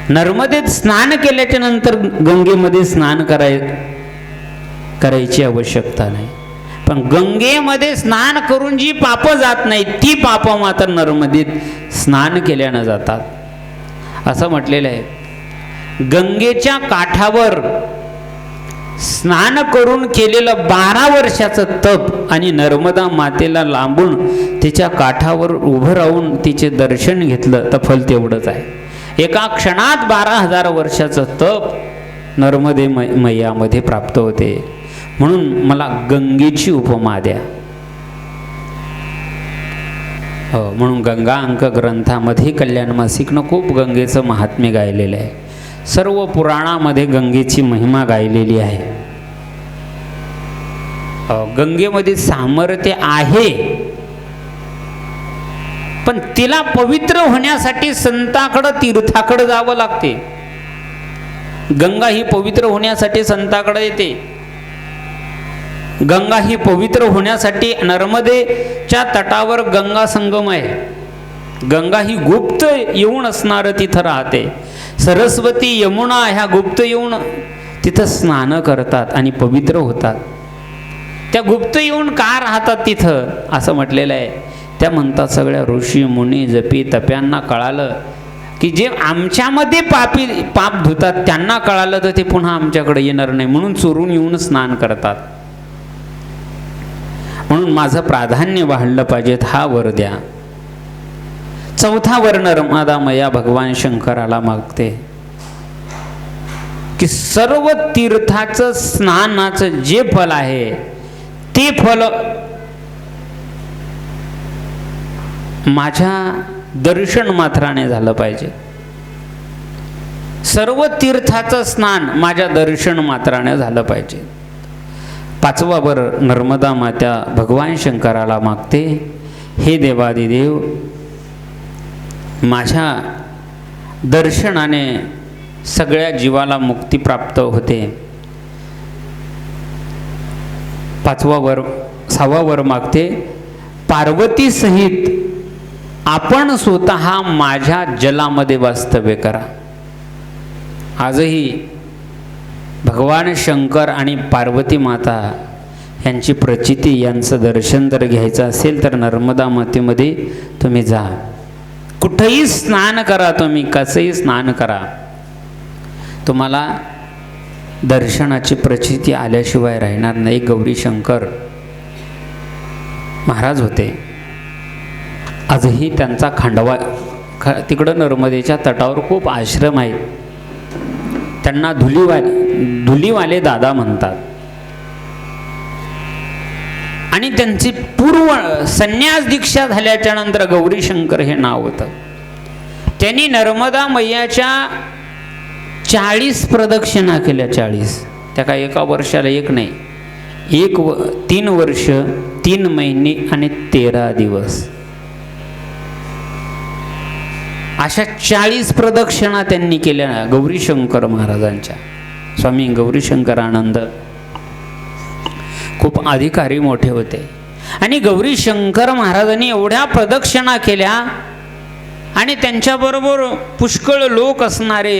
Speaker 1: नर्मदेत स्नान केल्याच्या नंतर गंगेमध्ये स्नान करायची आवश्यकता नाही, पण गंगेमध्ये स्नान करून जी पापं जात नाही ती पापं मात्र नर्मदेत स्नान केल्यानं जातात. असं म्हटलेलं आहे. गंगेच्या काठावर स्नान करून केलेलं 12 वर्षाचं तप आणि नर्मदा मातेला लांबून तिच्या काठावर उभं राहून तिचे दर्शन घेतलं तर फल तेवढंच आहे. एका क्षणात 12,000 वर्षाचं तप नर्मदे मैयामध्ये प्राप्त होते. म्हणून मला गंगेची उपमा द्या. हो, म्हणून गंगा अंक ग्रंथामध्ये कल्याण मासिकनं खूप गंगेचं महात्म्य गायलेलं आहे. सर्व पुराणामध्ये गंगेची महिमा गायलेली आहे. गंगेमध्ये सामर्थ्य आहे, पण तिला पवित्र होण्यासाठी संताकडं, तीर्थाकडं जावं लागते. गंगा ही पवित्र होण्यासाठी संताकडे येते. गंगा ही पवित्र होण्यासाठी नर्मदेच्या तटावर गंगा संगम आहे. गंगा ही गुप्त येऊन असणार तिथं राहते. सरस्वती, यमुना ह्या गुप्त येऊन तिथं स्नान करतात आणि पवित्र होतात. त्या गुप्त येऊन का राहतात तिथं असं म्हटलेलं आहे. त्या म्हणतात सगळ्या ऋषी मुनी जपी तप्यांना कळालं की जे आमच्यामध्ये पाप धुतात त्यांना कळालं तर ते पुन्हा आमच्याकडे येणार नाही, म्हणून चोरून येऊन स्नान करतात. म्हणून माझं प्राधान्य वाढलं पाहिजेत, हा वर द्या. 4था वर नर्मदा मैया भगवान शंकराला मागते की सर्व तीर्थाचं स्नानाचं जे फल आहे ते फल माझ्या दर्शन मात्राने झालं पाहिजे. सर्व तीर्थाचं स्नान माझ्या दर्शन मात्राने झालं पाहिजे. 5वा वर नर्मदा माता भगवान शंकराला मागते, हे देवादिदेव, माझ्या दर्शनाने सगळ्या जीवाला मुक्ती प्राप्त होते. 6वा वर मागते, पार्वती सहित आपण स्वतः माझ्या जलामध्ये वास्तव्य करा. आजही भगवान शंकर आणि पार्वती माता यांची प्रचिती, यांचं दर्शन जर घ्यायचं असेल तर नर्मदा मातेमध्ये तुम्ही जा. कुठेही स्नान करा, तुम्ही कसंही स्नान करा, तुम्हाला दर्शनाची प्रचिती आल्याशिवाय राहणार नाही. गौरी शंकर महाराज होते. आजही त्यांचा खांडवा तिकडं नर्मदेच्या तटावर खूप आश्रम आहेत. त्यांना धुलीवाले दादा म्हणतात. आणि त्यांची पूर्व संन्यास दीक्षा झाल्याच्या नंतर गौरी शंकर हे नाव होतं. त्यांनी नर्मदा मैयाच्या 40 प्रदक्षिणा केल्या. 40 त्या काय एका वर्षाला एक नाही, 3 वर्ष 3 महिने आणि 13 दिवस अशा 40 प्रदक्षिणा त्यांनी केल्या गौरी शंकर महाराजांच्या. स्वामी गौरी शंकर आनंद खूप अधिकारी मोठे होते. आणि गौरी शंकर महाराजांनी एवढ्या प्रदक्षिणा केल्या आणि त्यांच्याबरोबर पुष्कळ लोक असणारे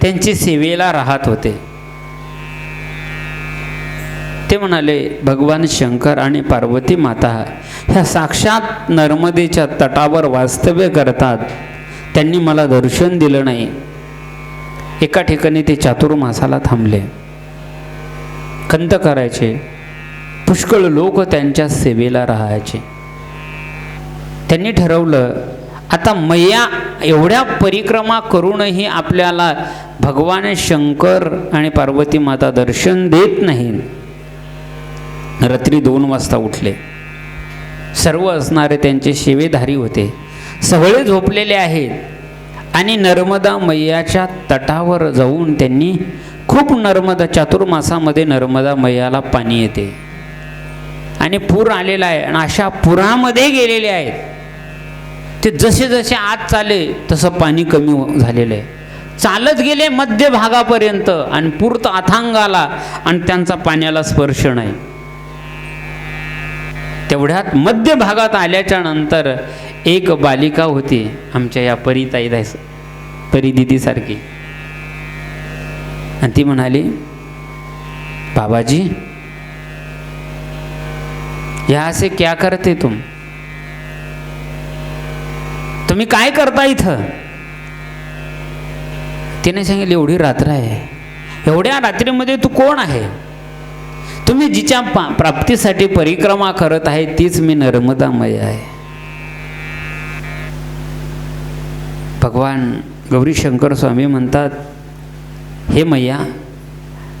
Speaker 1: त्यांची सेवेला राहत होते. ते म्हणाले, भगवान शंकर आणि पार्वती माता ह्या साक्षात नर्मदेच्या तटावर वास्तव्य करतात, त्यांनी मला दर्शन दिलं नाही. एका ठिकाणी ते चातुर्मासाला थांबले, खंत करायचे. पुष्कळ लोक त्यांच्या सेवेला राहायचे. त्यांनी ठरवलं, आता मैया एवढ्या परिक्रमा करूनही आपल्याला भगवान शंकर आणि पार्वती माता दर्शन देत नाहीत. रात्री 2 वाजता उठले. सर्व असणारे त्यांचे सेवेधारी होते, सगळे झोपलेले आहेत. आणि नर्मदा मैयाच्या तटावर जाऊन त्यांनी खूप नर्मदा, चातुर्मासामध्ये नर्मदा मैयाला पाणी येते आणि पूर आलेला आहे आणि अशा पुरामध्ये गेलेले आहेत. ते जसे जसे आत चाले तसं पाणी कमी झालेलं आहे. चालत गेले मध्य भागापर्यंत आणि पूर तर अथांग आला आणि त्यांचा पाण्याला स्पर्श नाही. तेवढ्यात मध्य भागात आल्याच्या नंतर एक बालिका होती, आमच्या या परिदिदीसारखी, आणि ती म्हणाली, बाबाजी यहाँ से क्या करते तुम्ही काय करता इथं? तिने सांगितलं, एवढी रात्र आहे, एवढ्या रात्रीमध्ये तू कोण आहे? तुम्ही जिच्या प्राप्तीसाठी परिक्रमा करत आहे तीच मी नर्मदा मैया आहे. भगवान गौरी शंकर स्वामी म्हणतात, हे मैया,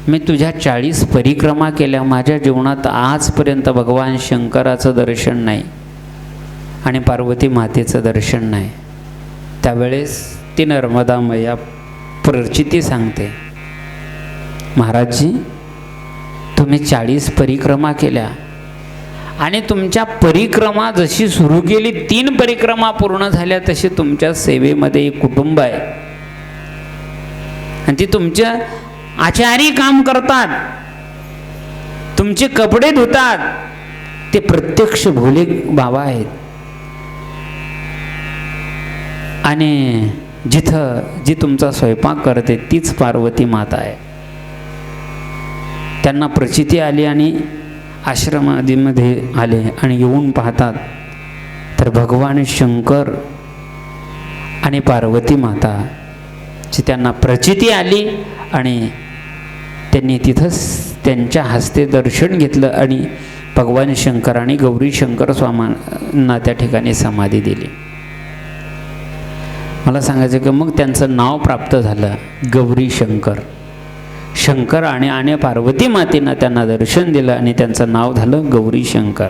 Speaker 1: मी तुझ्या 40 परिक्रमा केल्या, माझ्या जीवनात आजपर्यंत भगवान शंकराचं दर्शन नाही आणि पार्वती मातेचं दर्शन नाही. त्यावेळेस ती नर्मदा मैया प्रचिती सांगते, महाराजजी, तुम्ही 40 परिक्रमा केल्या आणि तुमच्या परिक्रमा जशी सुरू केली, 3 परिक्रमा पूर्ण झाल्या, तशी तुमच्या सेवेमध्ये एक कुटुंब आहे आणि ती तुमच्या आचारी काम करतात, तुमचे कपडे धुतात, ते प्रत्यक्ष भोले बाबा आहेत. आणि जिथं जी तुमचा स्वयंपाक करते तीच पार्वती माता आहे. त्यांना प्रचिती आली आणि आश्रमामध्ये आले आणि येऊन पाहतात तर भगवान शंकर आणि पार्वती माताची त्यांना प्रचिती आली आणि त्यांनी तिथंच त्यांच्या हस्ते दर्शन घेतलं आणि भगवान शंकर आणि गौरी शंकर स्वामींना त्या ठिकाणी समाधी दिली. मला सांगायचं की मग त्यांचं नाव प्राप्त झालं गौरी शंकर. शंकर आणि पार्वती मातेनं त्यांना दर्शन दिलं आणि त्यांचं नाव झालं गौरी शंकर.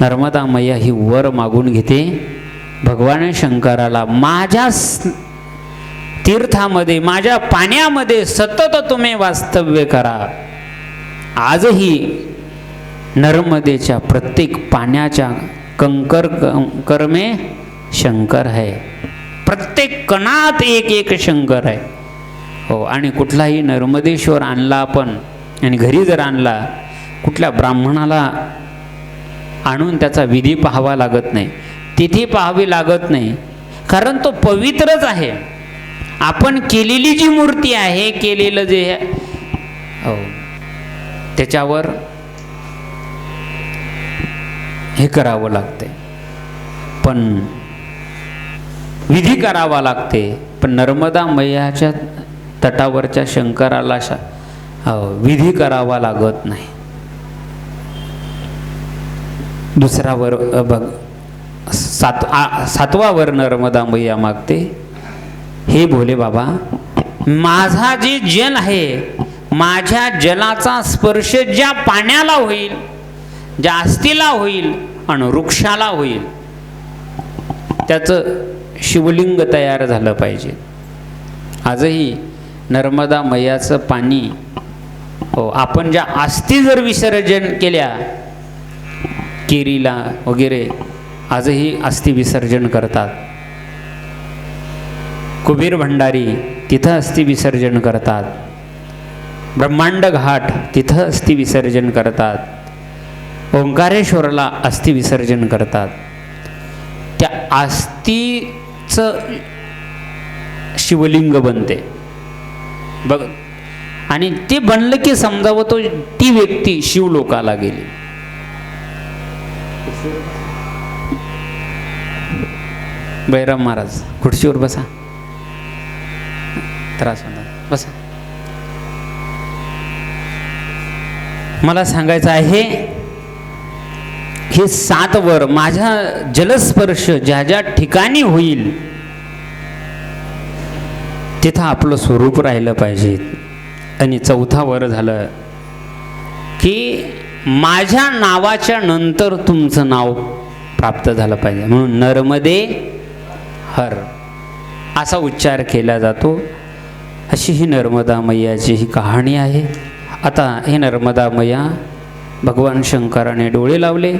Speaker 1: नर्मदा मैया ही वर मागून घेते भगवान शंकराला, माझ्या तीर्थामध्ये, माझ्या पाण्यामध्ये सतत तुम्ही वास्तव्य करा. आजही नर्मदेच्या प्रत्येक पाण्याच्या कर्मे शंकर आहे, प्रत्येक कणात एक एक शंकर आहे. हो, आणि कुठलाही नर्मदेश्वर आणला आपण आणि घरी जर आणला, कुठल्या ब्राह्मणाला आणून त्याचा विधी पाहावा लागत नाही, तिथी पाहावी लागत नाही, कारण तो पवित्रच आहे. आपण केलेली जी मूर्ती आहे, केलेलं जे हो त्याच्यावर हे करावं लागते, पण विधी करावा लागते. पण नर्मदा मैयाच्या तटावरच्या शंकराला विधी करावा लागत नाही. दुसरा वर बघ, 7वा वर नर्मदा मैया मागते, हे भोले बाबा, माझा जे जल आहे, माझ्या जलाचा स्पर्श ज्या पाण्याला होईल, ज्या अस्थिला होईल आणि वृक्षाला होईल, त्याचं शिवलिंग तयार झालं पाहिजे. आजही नर्मदा मैयाचं पाणी, हो, आपण ज्या अस्थी जर विसर्जन केल्या केरीला वगैरे, आजही अस्थी विसर्जन करतात. कुबीर भंडारी तिथं अस्थी विसर्जन करतात. ब्रह्मांड घाट तिथं अस्थि विसर्जन करतात, ओंकारेश्वरला अस्थि विसर्जन करतात. त्या अस्थिचं शिवलिंग बनते बघ, आणि ते बनलं की समजावं तो ती व्यक्ती शिवलोकाला गेली. बैराम महाराज खुर्चीवर बसा, त्रास होणार, बसा. मला सांगायचं आहे, हे 7 वर माझ्या जलस्पर्श ज्या ज्या ठिकाणी होईल तिथं आपलं स्वरूप राहिलं पाहिजे. आणि 4था वर झालं की माझ्या नावाच्या नंतर तुमचं नाव प्राप्त झालं पाहिजे, म्हणून नर्मदे हर असा उच्चार केला जातो. अशी ही नर्मदा मैयाची ही कहाणी आहे. आता हे नर्मदा मैया भगवान शंकराने डोळे लावले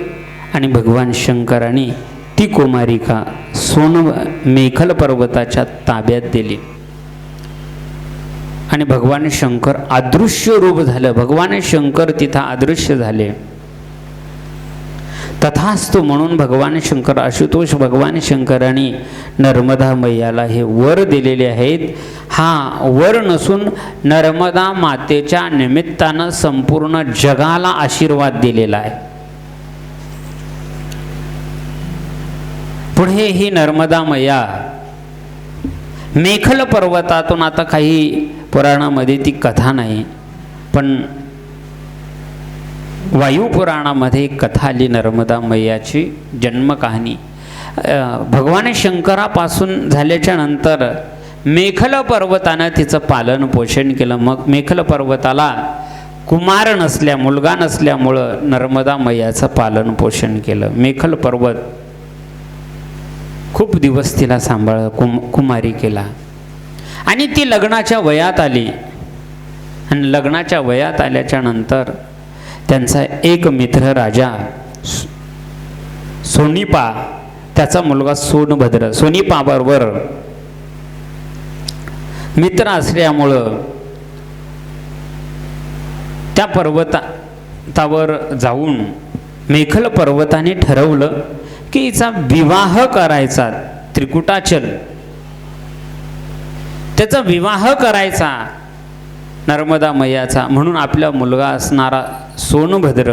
Speaker 1: आणि भगवान शंकराने ती कुमारिका मेखल पर्वताच्या ताब्यात दिली आणि भगवान शंकर अदृश्य रूप झालं. भगवान शंकर तिथं अदृश्य झाले. तथास्तु म्हणून भगवान शंकर आशुतोष भगवान शंकराने नर्मदा मैयाला हे वर दिलेले आहेत. हा वर नसून नर्मदा मातेच्या निमित्तानं संपूर्ण जगाला आशीर्वाद दिलेला आहे. पुढे ही नर्मदा मैया मेखल पर्वतातून, आता काही पुराणामध्ये ती कथा नाही पण वायुपुराणामध्ये कथा आली नर्मदा मैयाची जन्म कहाणी. भगवान शंकरापासून झाल्याच्या नंतर मेखल पर्वतानं तिचं पालन पोषण केलं. मग मेखल पर्वताला कुमार मुलगा नसल्यामुळं नर्मदा मैयाचं पालन पोषण केलं. मेखल पर्वत खूप दिवस तिला कुमारी केला आणि ती लग्नाच्या वयात आली. आणि लग्नाच्या वयात आल्याच्या नंतर त्यांचा एक मित्र राजा सोनिपा, त्याचा मुलगा सोनभद्र, सोनिपाबरोबर मित्र असल्यामुळं त्या पर्वतावर जाऊन मेखल पर्वताने ठरवलं की हिचा विवाह करायचा. त्रिकुटाचल त्याचा विवाह करायचा नर्मदा मैयाचा, म्हणून आपला मुलगा असणारा सोनभद्र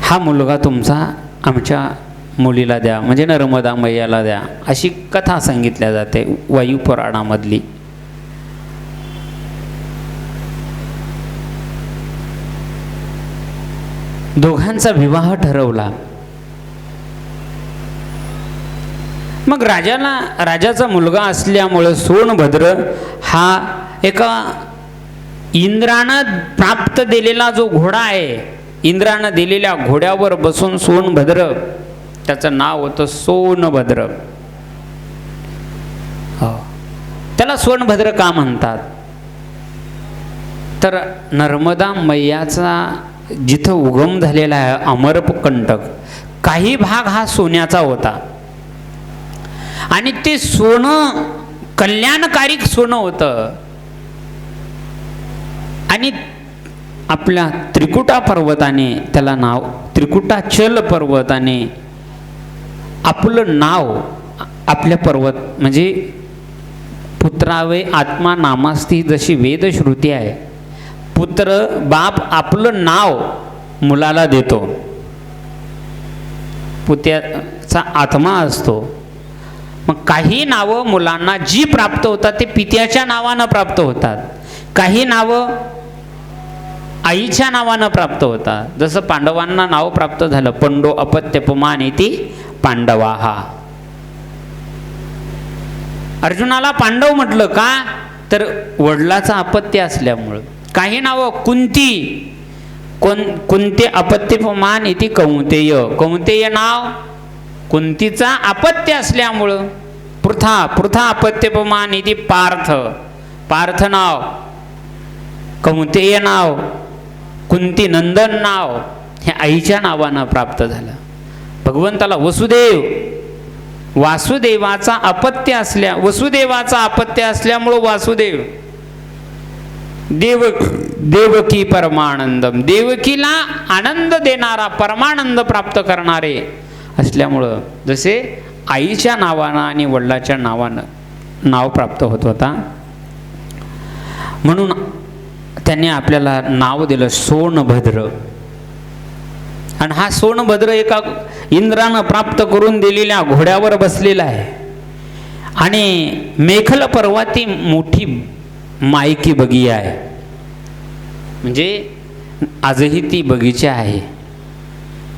Speaker 1: हा मुलगा तुमचा आमच्या मुलीला द्या, म्हणजे नर्मदा मैयाला द्या, अशी कथा सांगितल्या जाते वायुपुराणामधली. दोघांचा विवाह ठरवला. मग राजाचा मुलगा असल्यामुळे सोनभद्र हा एका इंद्रानं प्राप्त दिलेला जो घोडा आहे, इंद्रानं दिलेल्या घोड्यावर बसून सोनभद्र, त्याचं नाव होतं सोनभद्र. त्याला सोनभद्र का म्हणतात तर नर्मदा मैयाचा जिथं उगम झालेला आहे अमरकंटक, काही भाग हा सोन्याचा होता आणि ते सोनं कल्याणकारी सोनं होतं. आणि आपल्या त्रिकुटा पर्वताने, त्याला नाव त्रिकुटाचल पर्वताने आपलं नाव, आपल्या पर्वत म्हणजे पुत्रावे आत्मा नामास्ती जशी वेदश्रुती आहे, पुत्र बाप आपलं नाव मुलाला देतो, पुत्याचा आत्मा असतो. मग काही नावं मुलांना जी प्राप्त होतात ते पित्याच्या नावानं प्राप्त होतात, काही नावं आईच्या नावानं प्राप्त होतात. जसं पांडवांना नाव प्राप्त झालं पंडो अपत्यपमान इति पांडवा. हा अर्जुनाला पांडव म्हटलं का तर वडिलाचं अपत्य असल्यामुळं. काही नावं कुंती, कुंते अपत्यपमान इति कौंतेय, कौंतेय नाव कुंतीचा अपत्य असल्यामुळं. पृथा अपत्यपमान इति पार्थ, पार्थ नाव, कौंतेय नाव, कुंती नंदन नाव हे आईच्या नावानं प्राप्त झालं. भगवंताला वासुदेवाचा अपत्य असल्यामुळं वासुदेव, देवकी परमानंदम, देवकीला आनंद देणारा, परमानंद प्राप्त करणारे असल्यामुळं जसे आईच्या नावानं आणि वडिलाच्या नावानं नाव प्राप्त होत होता, म्हणून त्यांनी आपल्याला नाव दिलं सोनभद्र. आणि हा सोनभद्र एका इंद्रानं प्राप्त करून दिलेल्या घोड्यावर बसलेला आहे आणि मेखल पर्वती मोठी मायकी बगिया आहे. म्हणजे आजही ती बगीचा आहे.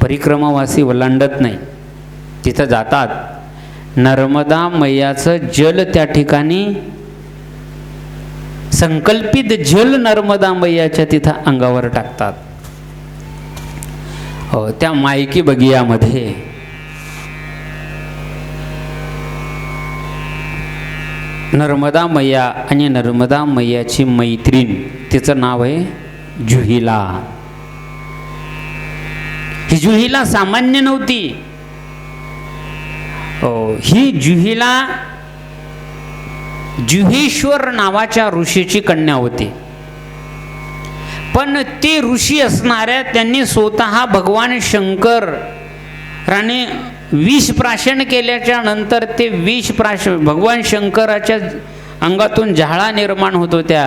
Speaker 1: परिक्रमावासी ओलांडत नाही, तिथं जातात. नर्मदा मैयाचं जल त्या ठिकाणी, संकल्पित जल नर्मदा मैयाच्या तिथं अंगावर टाकतात. हो, त्या मायकी बगियामध्ये नर्मदा मैया आणि नर्मदा मैयाची मैत्रीण, तिचं नाव आहे जुहिला. ही जुहिला सामान्य नव्हती. ही जुहिला जुहेश्वर नावाच्या ऋषीची कन्या होती. पण ते ऋषी असणाऱ्या त्यांनी स्वतः भगवान शंकराने विष प्राशन केल्याच्या नंतर ते विष प्राशन भगवान शंकराच्या अंगातून ज्वाळा निर्माण होत होत्या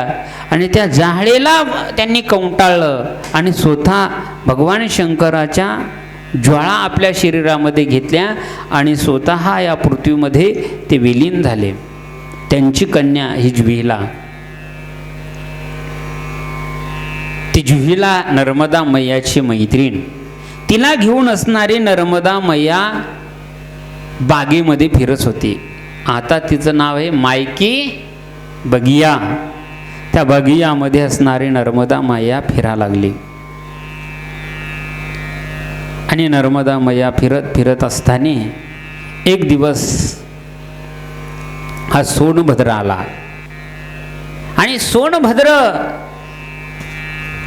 Speaker 1: आणि त्या ज्वाळेला त्यांनी कंटाळलं आणि स्वतः भगवान शंकराच्या ज्वाळा आपल्या शरीरामध्ये घेतल्या आणि स्वतः या पृथ्वीमध्ये ते विलीन झाले. त्यांची कन्या ही जुहिला. ती जुहिला नर्मदा मैयाची मैत्रीण. तिला घेऊन असणारी नर्मदा मैया बागेमध्ये फिरत होती. आता तिचं नाव आहे मायकी बगिया. त्या बगियामध्ये असणारी नर्मदा मैया फिरा लागली आणि नर्मदा मैया फिरत फिरत असताना एक दिवस हा सोनभद्र आला आणि सोनभद्र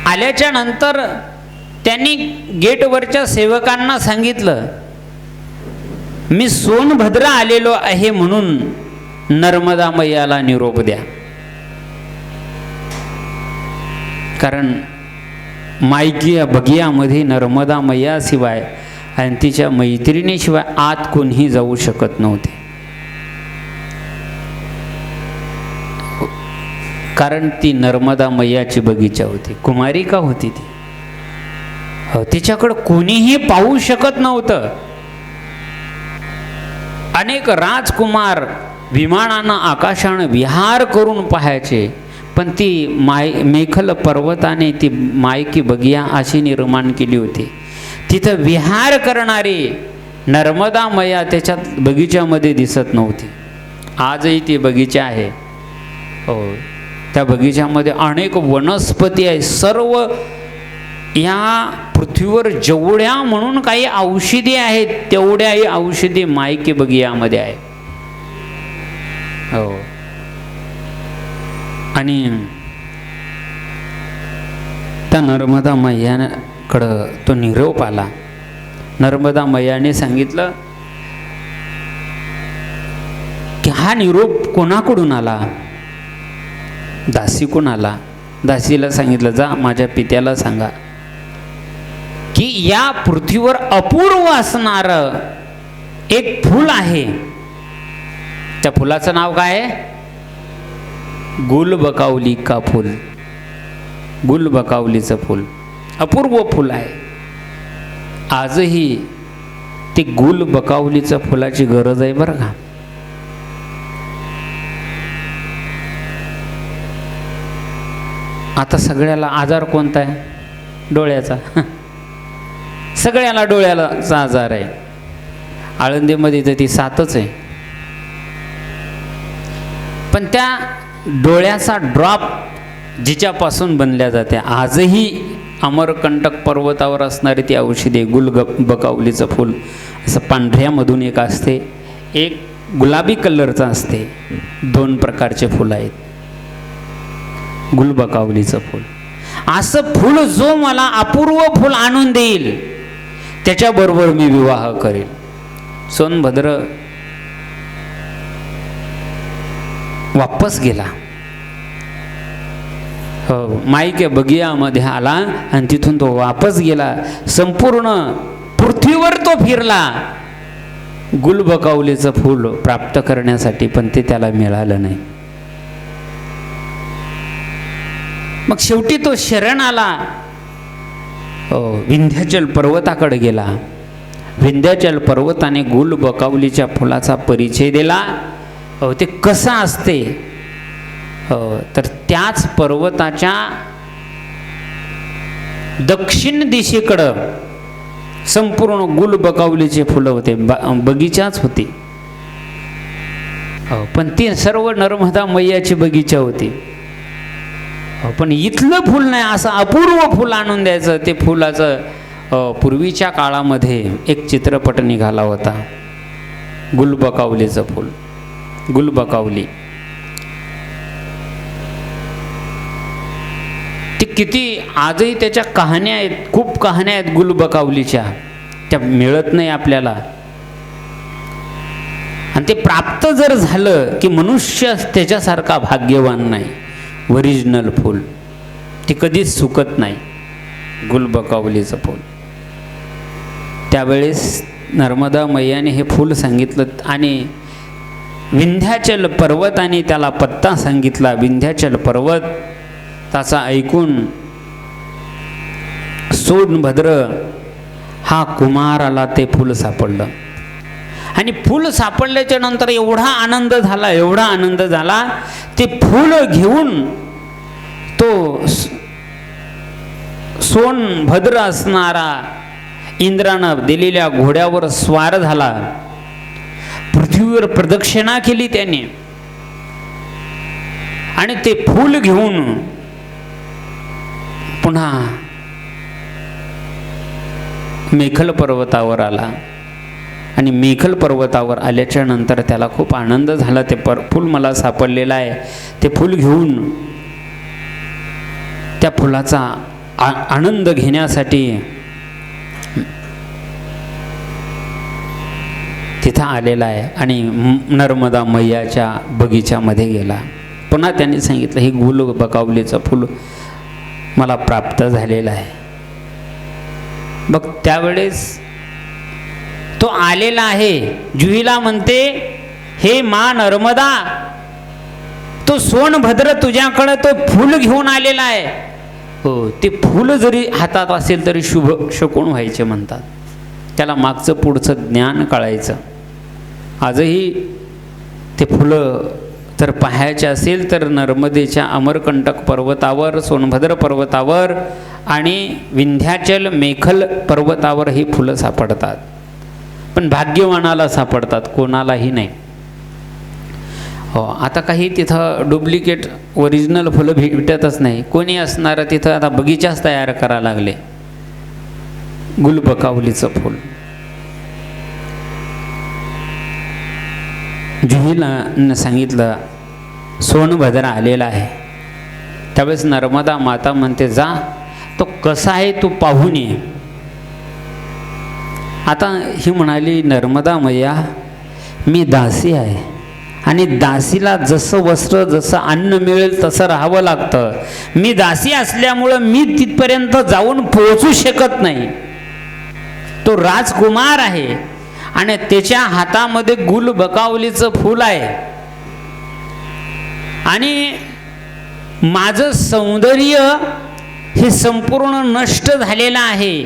Speaker 1: आल्याच्या नंतर त्यांनी गेटवरच्या सेवकांना सांगितलं, मी सोनभद्र आलेलो आहे म्हणून नर्मदा मैयाला निरोप द्या. कारण मायकी बगियामध्ये नर्मदा मैयाशिवाय आणि तिच्या मैत्रिणीशिवाय आत कोणीही जाऊ शकत नव्हते. कारण ती नर्मदा मैयाची बगीचा होती, कुमारिका होती ती. तिच्याकडं कोणीही पाहू शकत नव्हतं. अनेक राजकुमार विमानानं आकाशानं विहार करून पाहायचे, पण ती मेखल पर्वताने ती मायकी बगिया अशी निर्माण केली होती. तिथं विहार करणारी नर्मदा मैया त्याच्यात बगीच्यामध्ये दिसत नव्हती. आजही ती बगीचा आहे. हो, त्या बगीच्यामध्ये अनेक वनस्पती आहे. सर्व या पृथ्वीवर जेवढ्या म्हणून काही औषधी आहेत तेवढ्याही औषधी मायकी बगियामध्ये आहे. हो, आणि त्या नर्मदा मैयाकडं तो निरोप आला. नर्मदा मैयाने सांगितलं की हा निरोप कोणाकडून आला? दासीकडून आला. दासीला सांगितलं, जा माझ्या पित्याला सांगा की या पृथ्वीवर अपूर्व असणारं एक फूल आहे. त्या फुलाचं नाव काय आहे? गुलबकावली का फूल. गुलबकावलीचं फूल अपूर्व फूल आहे. आजही ते गुलबकावलीचं फुलाची गरज आहे बरं का. आता सगळ्याला आजार कोणता आहे? डोळ्याचा. सगळ्याला डोळ्याचा आजार आहे. आळंदीमध्ये तर ती 7च आहे. पण त्या डोळ्याचा ड्रॉप जिच्यापासून बनल्या जाते, आजही अमरकंटक पर्वतावर असणारी ती औषधी गुलबकावलीचं फूल असं पांढऱ्यामधून एक असते, एक गुलाबी कलरचं असते. 2 प्रकारचे फुलं आहेत. गुलबकावलीचं फूल असं फूल जो मला अपूर्व फूल आणून देईल त्याच्याबरोबर मी विवाह करेल. सोनभद्र वापस गेला. माईके बगियामध्ये आला आणि तिथून तो वापस गेला. संपूर्ण पृथ्वीवर तो फिरला गुलबकावलीचं फूल प्राप्त करण्यासाठी, पण ते त्याला मिळालं नाही. मग शेवटी तो शरण आला, विंध्याचल पर्वताकडे गेला. विंध्याचल पर्वताने गुलबकावलीच्या फुलाचा परिचय दिला. ते कसं असते, तर त्याच पर्वताच्या दक्षिण दिशेकडं संपूर्ण गुलबकावलीचे फुलं होते, बगीचाच होती. पण ती सर्व नर्मदा मैयाची बगीचा होती. पण इथलं फूल नाही, असं अपूर्व फूल आणून द्यायचं. ते फुलाचं पूर्वीच्या काळामध्ये एक चित्रपट निघाला होता, गुलबकावलीचं फूल, गुलबकावली. ते किती आजही त्याच्या कहाण्या आहेत, खूप कहाण्या आहेत गुलबकावलीच्या, त्या मिळत नाही आपल्याला. आणि ते प्राप्त जर झालं की मनुष्य त्याच्यासारखा भाग्यवान नाही. ओरिजिनल फूल ते कधीच सुकत नाही, गुलबकावलीचं फूल. त्यावेळेस नर्मदा मैयाने हे फूल सांगितलं आणि विंध्याचल पर्वताने त्याला पत्ता सांगितला. विंध्याचल पर्वत त्याचा ऐकून सोनभद्र हा कुमाराला ते फूल सापडलं. आणि फूल सापडल्याच्या नंतर एवढा आनंद झाला, एवढा आनंद झाला, ते फूल घेऊन तो सोनभद्र असणारा इंद्रानं दिलेल्या घोड्यावर स्वार झाला. पृथ्वीवर प्रदक्षिणा केली त्याने आणि ते फूल घेऊन पुन्हा मेखल पर्वतावर आला. आणि मेखल पर्वतावर आल्याच्या नंतर त्याला खूप आनंद झाला. ते फूल मला सापडलेलं आहे. ते फूल घेऊन त्या फुलाचा आनंद घेण्यासाठी तिथं आलेला आहे आणि नर्मदा मैयाच्या बगीच्यामध्ये गेला. पुन्हा त्यांनी सांगितलं, हे गुलबकावलीचं फूल मला प्राप्त झालेलं आहे. मग त्यावेळेस तो आलेला आहे. जुहीला म्हणते, हे मा नर्मदा, तो सोनभद्र तुझ्याकडे तो फूल घेऊन आलेला आहे. हो, ते फूल जरी हातात असेल तरी शुभ शकुन व्हायचे म्हणतात. त्याला मागचं पुढचं ज्ञान कळायचं. आजही ते फुलं जर पाहायचे असेल तर नर्मदेच्या अमरकंटक पर्वतावर, सोनभद्र पर्वतावर आणि विंध्याचल मेखल पर्वतावर ही फुलं सापडतात. पण भाग्यवानाला सापडतात, कोणालाही नाही. हो, आता काही तिथं डुप्लिकेट ओरिजिनल फुलं भेटतच नाही. कोणी असणारं तिथं आता बगीचाच तयार करायला लागले. गुलबकावलीचं फूल जुहीला सांगितलं, सोनभद्र आलेला आहे. त्यावेळेस नर्मदा माता म्हणते, जा, तो कसा आहे तू पाहून ये. आता ही म्हणाली, नर्मदा मैया, मी दासी आहे आणि दासीला जसं वस्त्र, जसं अन्न मिळेल तसं राहावं लागतं. मी दासी असल्यामुळं मी तिथपर्यंत जाऊन पोहोचू शकत नाही. तो राजकुमार आहे आणि त्याच्या हातामध्ये गुलबकावलीचं फूल आहे आणि माझं सौंदर्य हे संपूर्ण नष्ट झालेलं आहे.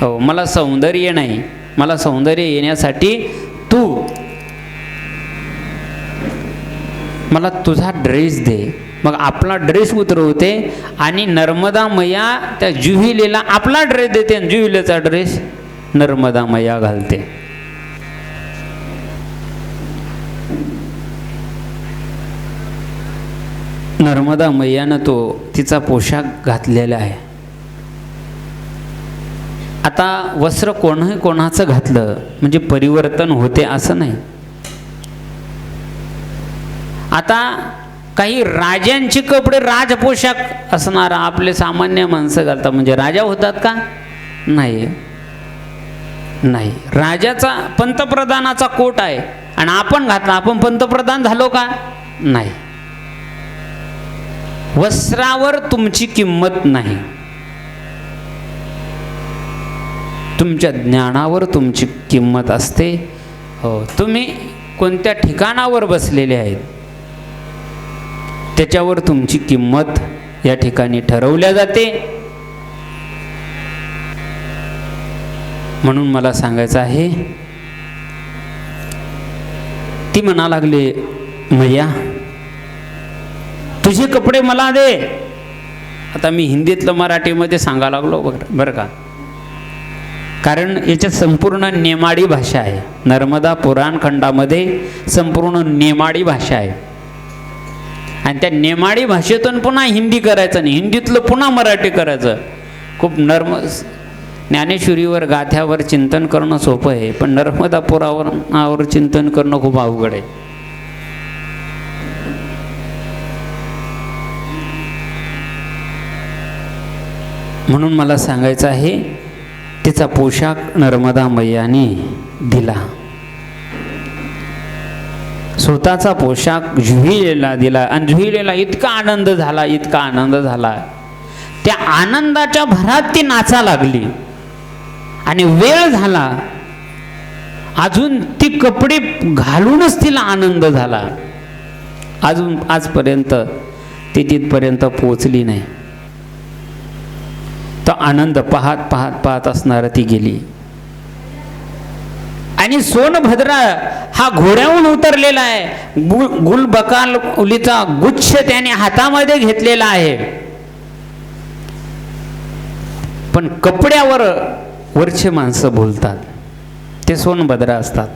Speaker 1: हो, मला सौंदर्य नाही. मला सौंदर्य येण्यासाठी तू मला तुझा ड्रेस दे. मग आपला ड्रेस उतरवते आणि नर्मदा मैया त्या जुहिलेला आपला ड्रेस देते आणि जुहिलेचा ड्रेस नर्मदा मैया घालते. नर्मदा मैयानं तो तिचा पोशाख घातलेला आहे. आता वस्त्र कोणाचं घातलं म्हणजे परिवर्तन होते असं नाही. आता काही राजांचे कपडे, राजपोशाख असणारा आपले सामान्य माणसं घालतात म्हणजे राजा होतात का? नाही, नाही. राजाचा, पंतप्रधानाचा कोट आहे आणि आपण घातला, आपण पंतप्रधान झालो का? नाही. वस्त्रावर तुमची किंमत नाही, तुमच्या ज्ञानावर तुमची किंमत असते. हो, तुम्ही कोणत्या ठिकाणावर बसलेले आहेत त्याच्यावर तुमची किंमत या ठिकाणी ठरवल्या जाते. म्हणून मला सांगायचं आहे, ती म्हणा लागले, मैया तुझे कपडे मला दे. आता मी हिंदीतलं मराठीमध्ये सांगायला लागलो बरं का, कारण याच्यात संपूर्ण नेमाडी भाषा आहे. नर्मदा पुराण खंडामध्ये संपूर्ण नेमाडी भाषा आहे आणि त्या नेमाडी भाषेतून पुन्हा हिंदी करायचं नाही, हिंदीतलं पुन्हा मराठी करायचं. खूप ज्ञानेश्वरीवर गाथ्यावर चिंतन करणं सोपं आहे, पण नर्मदा पुराणावर चिंतन करणं खूप अवघड आहे. म्हणून मला सांगायचं आहे, तिचा पोशाख नर्मदा मैयाने दिला. स्वतःचा पोशाख जुहिलेला दिला आणि जुहिलेला इतका आनंद झाला, इतका आनंद झाला. त्या आनंदाच्या भरात ती नाचा लागली आणि वेळ झाला, अजून ती कपडे घालूनच तिला आनंद झाला. अजून आजपर्यंत ती तिथपर्यंत पोचली नाही. तो आनंद पाहत पाहत पाहत असणार ती गेली. आणि सोनभद्रा हा घोड्याहून उतरलेला आहे, गुलबकालीचा गुच्छ त्याने हातामध्ये घेतलेला आहे, पण कपड्यावर वरचे माणसं बोलतात, ते सोनभद्रा असतात.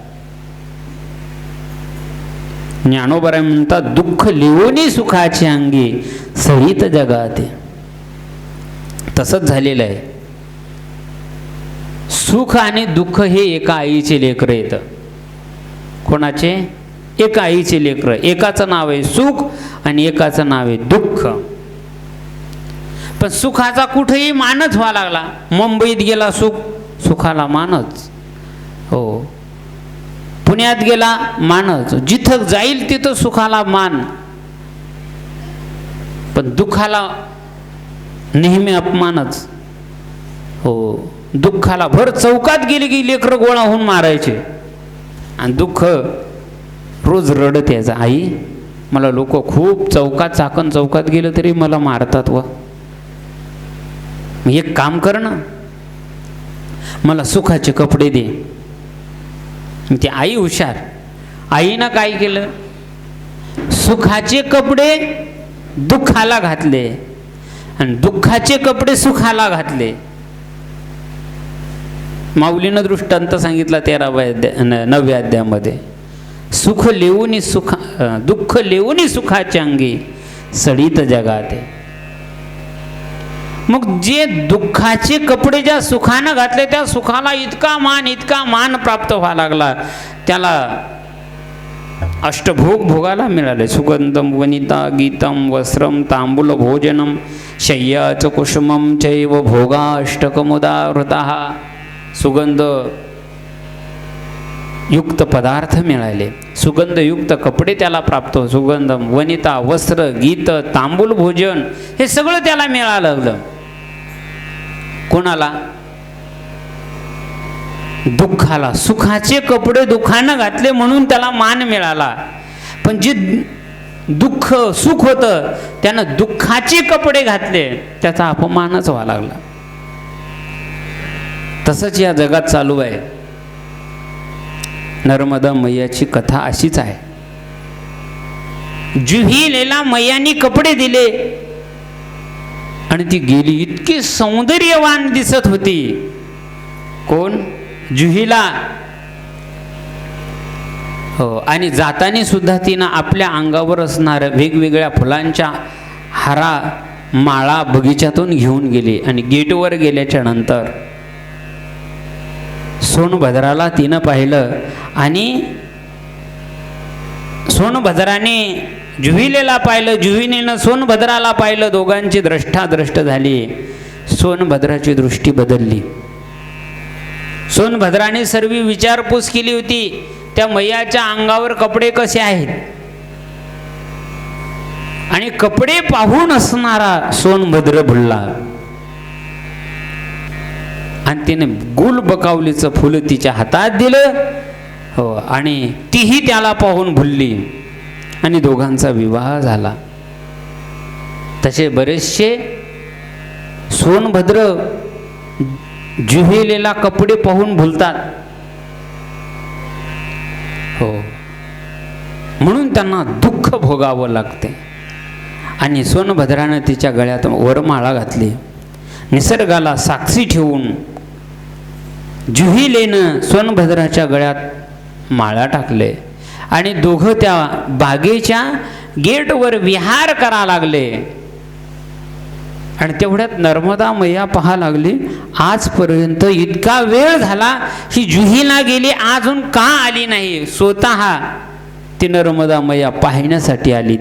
Speaker 1: ज्ञानोबा म्हणतात, दुःख लिवोनी सुखाची अंगी सहित जगाते. तसंच झालेलं आहे. सुख आणि दुःख हे एका आईचे लेकरं येतं. कोणाचे? एका आईचे लेकरं. एकाचं नाव आहे सुख आणि एकाचं नाव आहे दुःख. पण सुखाचा कुठेही मानच व्हावा लागला. मुंबईत गेला सुख, सुखाला मानच. हो, पुण्यात गेला मानच. जिथं जाईल तिथं सुखाला मान, पण दुःखाला नेहमी अपमानच. हो, दुःखाला भर चौकात गेली की लेकरं गोळा होऊन मारायचे आणि दुःख रोज रडत यायचं, आई मला लोक खूप चौकात चाकण चौकात गेलं तरी मला मारतात, व एक काम कर ना, मला सुखाचे कपडे दे. ती आई हुशार. आईनं काय केलं? सुखाचे कपडे दुःखाला घातले आणि दुःखाचे कपडे सुखाला घातले. माऊलीनं दृष्टांत सांगितला 9व्या अध्यायामध्ये, सुख लेऊनी दुःख लेऊनी सुखाच्या अंगी सडीत जगाते. मग जे दुःखाचे कपडे ज्या सुखानं घातले त्या सुखाला इतका मान प्राप्त व्हायला लागला, त्याला अष्टभोग भोगाला मिळाले. सुगंधम वनिता गीतम वस्त्रम तांबूल भोजनम शय्याच कुसुमम चैव भोगाष्टकमुदावृतः. सुगंध युक्त पदार्थ मिळाले, सुगंधयुक्त कपडे त्याला प्राप्त. सुगंधम वनिता वस्त्र गीत तांबूल भोजन हे सगळं त्याला मिळालं लागलं. कोणाला? दुःखाला. सुखाचे कपडे दुःखानं घातले म्हणून त्याला मान मिळाला, पण जे दुःख सुख होतं त्यानं दुःखाचे कपडे घातले त्याचा अपमानच व्हावा लागला. तसंच या जगात चालू आहे. नर्मदा मैयाची कथा अशीच आहे. जुहिलेला मैयानी कपडे दिले आणि ती गेली. इतकी सौंदर्यवान दिसत होती. कोण? जुहिला. हो, आणि जातानी सुद्धा तिनं आपल्या अंगावर असणाऱ्या वेगवेगळ्या फुलांच्या हारा माळा बगीच्यातून घेऊन गेली आणि गेटवर गेल्याच्या नंतर सोनभद्राला तिनं पाहिलं आणि सोनभद्राने जुहिलेला पाहिलं, जुहिलेनं सोनभद्राला पाहिलं. दोघांची द्रष्टाद्रष्ट झाली. सोनभद्राची दृष्टी बदलली. सोनभद्राने सर्व विचारपूस केली होती त्या मैयाच्या अंगावर कपडे कसे आहेत. आणि कपडे पाहून असणारा सोनभद्र भुलला आणि तिने गुल बकावलीचं फुल तिच्या हातात दिलं. हो, आणि तीही त्याला पाहून भुलली आणि दोघांचा विवाह झाला. तसे बरेचसे सोनभद्र जुहिलेला कपडे पाहून भुलतात. हो, म्हणून त्यांना दुःख भोगावं लागते. आणि सोनभद्रानं तिच्या गळ्यात वरमाळा घातली. निसर्गाला साक्षी ठेवून जुहिलेनं सोनभद्राच्या गळ्यात माळा टाकले आणि दोघं त्या बागेच्या गेटवर विहार करा लागले. आणि तेवढ्यात नर्मदा मैया पहा लागली, आजपर्यंत इतका वेळ झाला ही जुहीला गेली, अजून का आली नाही. स्वतः ती नर्मदा मैया पाहण्यासाठी आली.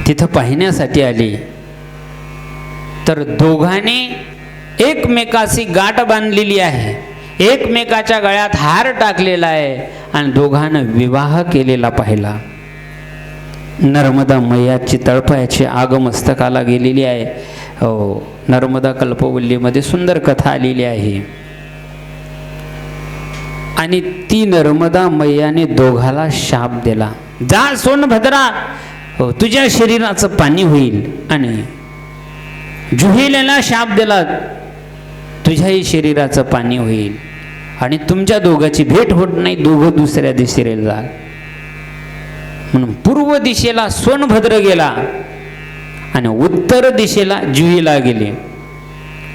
Speaker 1: तिथं पाहण्यासाठी आली. तर दोघांनी एकमेकाशी गाठ बांधलेली आहे, एकमेकाच्या गळ्यात हार टाकलेला आहे आणि दोघांनं विवाह केलेला पाहिला. नर्मदा मैयाची तळपायाची आग मस्तकाला गेलेली आहे. हो, नर्मदा कल्पवल्लीमध्ये सुंदर कथा आलेली आहे. आणि ती नर्मदा मैयाने दोघाला शाप दिला, जा सोनभद्रा, हो तुझ्या शरीराचं पाणी होईल. आणि जुहिलेला शाप दिला, तुझ्याही शरीराचं पाणी होईल आणि तुमच्या दोघांची भेट होत नाही, दोघं दुसऱ्या दिशेला जा. म्हणून पूर्व दिशेला सोनभद्र गेला आणि उत्तर दिशेला जुहीला गेली.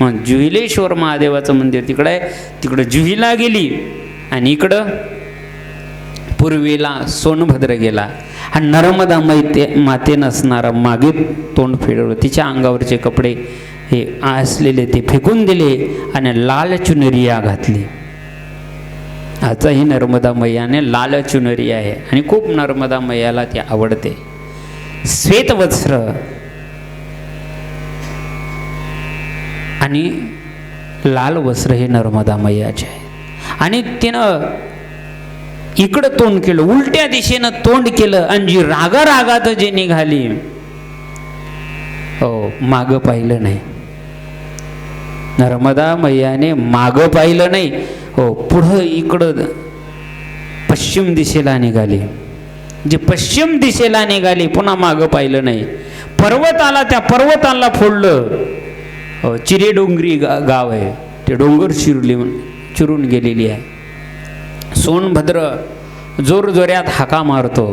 Speaker 1: मग जुहिलेश्वर महादेवाचं मंदिर तिकडं आहे, तिकडं जुहीला गेली आणि इकडं पूर्वेला सोनभद्र गेला. आणि नर्मदा मातेनं असणारा मागे तोंड फिरवलं, तिच्या अंगावरचे कपडे हे असलेले ते फेकून दिले आणि लाल चुनरिया घातली. आजही नर्मदा मैयाने लाल चुनरी आहे आणि खूप नर्मदा मैयाला ती आवडते. श्वेत वस्त्र आणि लाल वस्त्र हे नर्मदा मैयाचे आहे. आणि तिनं इकडं तोंड केलं, उलट्या दिशेनं तोंड केलं आणि जी रागात जे निघाली, हो मागं पाहिलं नाही. नर्मदा मैयाने मागं पाहिलं नाही, हो पुढं इकडं पश्चिम दिशेला निघाली. जे पश्चिम दिशेला निघाली पुन्हा मागं पाहिलं नाही. पर्वताला, त्या पर्वताला फोडलं. हो, चिरे डोंगरी गाव आहे, ते डोंगर चिरून गेलेली आहे. सोनभद्र जोरजोऱ्यात हाका मारतो,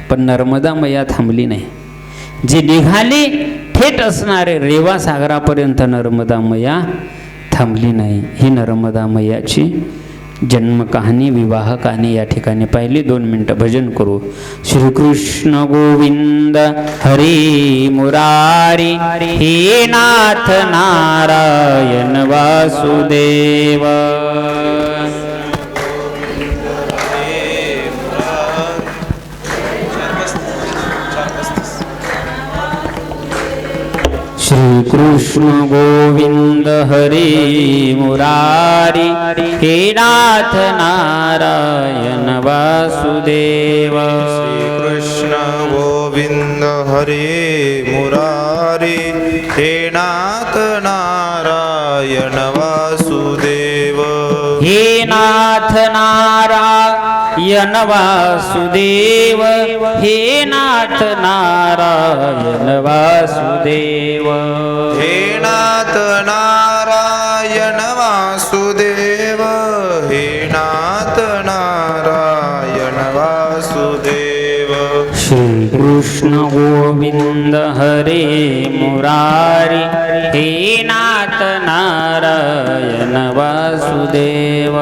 Speaker 1: पण नर्मदा मैया थांबली नाही. जे निघाली थेट असणारे रेवा सागरापर्यंत नर्मदा मैया थांबली नाही. ही नर्मदा मैयाची जन्म कहाणी, विवाह कहाणी या ठिकाणी पाहिली. 2 मिनिटं भजन करू. श्रीकृष्ण गोविंद हरी मुरारी, हे नाथ नारायण वासुदेव. श्रीकृष्ण गोविंद हरे मुरारी, हे नाथ नारायण वासुदेव.
Speaker 2: श्रीकृष्ण गोविंद हरे मुरारी, हे नाथ नारायण वासुदेव.
Speaker 1: हे नाथ नारायण वासुदेव, हे नाथ नारायण वासुदेव.
Speaker 2: हे नाथ नारायण वासुदेव, हे नाथ नारायण वासुदेव.
Speaker 1: श्रीकृष्ण गोविंद हरे मुरारी, हे नाथ नारायण वासुदेव.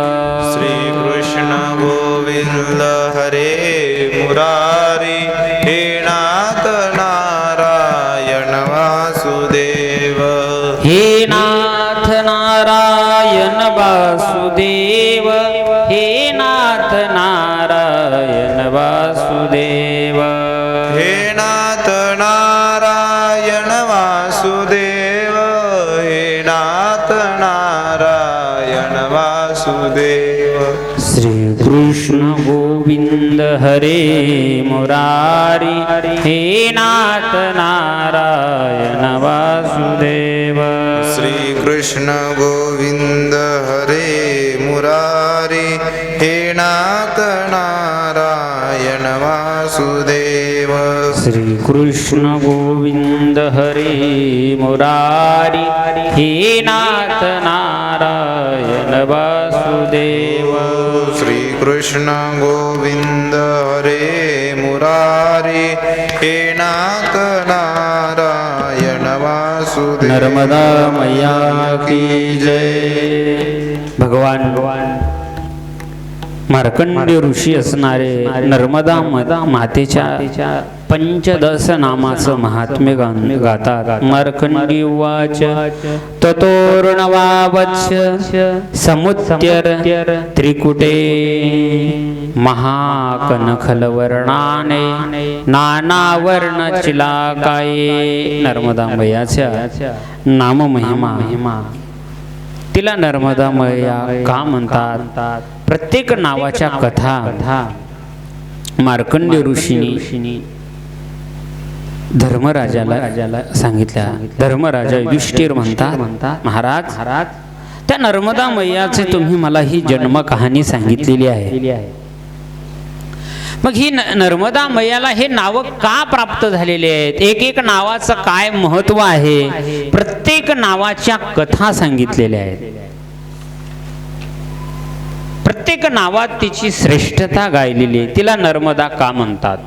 Speaker 2: श्रीकृष्ण गोविंद हरे मुरारी, हे नाथ नारायण वासुदेव.
Speaker 1: हे नाथ नारायण वासुदेव, हे नाथ नारायण वासुदेव.
Speaker 2: हे नाथ नारायण वासुदेव, हे नाथ नारायण वासुदेव.
Speaker 1: श्रीकृष्ण गोविंद हरे मुरारी हे नाथ नारायण वासुदेव
Speaker 2: श्री कृष्ण गोविंद हरे मुरारी हे नाथ नारायण वासुदेव
Speaker 1: श्री कृष्ण गोविंद हरे मुरारी हे नाथ नारायण वासुदेव
Speaker 2: श्री कृष्ण गोविंद हरे मुरारी हे नाथ नारायण वासुदेव
Speaker 1: नर्मदा मैया की जय। भगवान मार्कंडेय ऋषी असणारे नर्मदा मातेच्या पंचदश नामाचं महात्म्य गातात। मार्कंडी उवाच ततोर्णवावच्छ समुद्यर त्रिकुटे महाकनखलवर्णाने नानावर्णचिलाकाये। नर्मदा मैयाच्या नाममहिमा तिला नर्मदा मैया का म्हणतात? प्रत्येक नावाच्या कथा मार्कंडेय ऋषींनी धर्मराजाला सांगितल्या। धर्मराजा युधिष्ठिर म्हणतात महाराज त्या नर्मदा मैयाचे तुम्ही मला ही जन्म कहाणी सांगितलेली आहे, मग ही नर्मदा मैयाला हे नाव का प्राप्त झालेले आहेत? एक नावाचं काय महत्व आहे? प्रत्येक नावाच्या कथा सांगितलेल्या आहेत, प्रत्येक नावात तिची श्रेष्ठता गायलेली आहे। तिला नर्मदा का म्हणतात?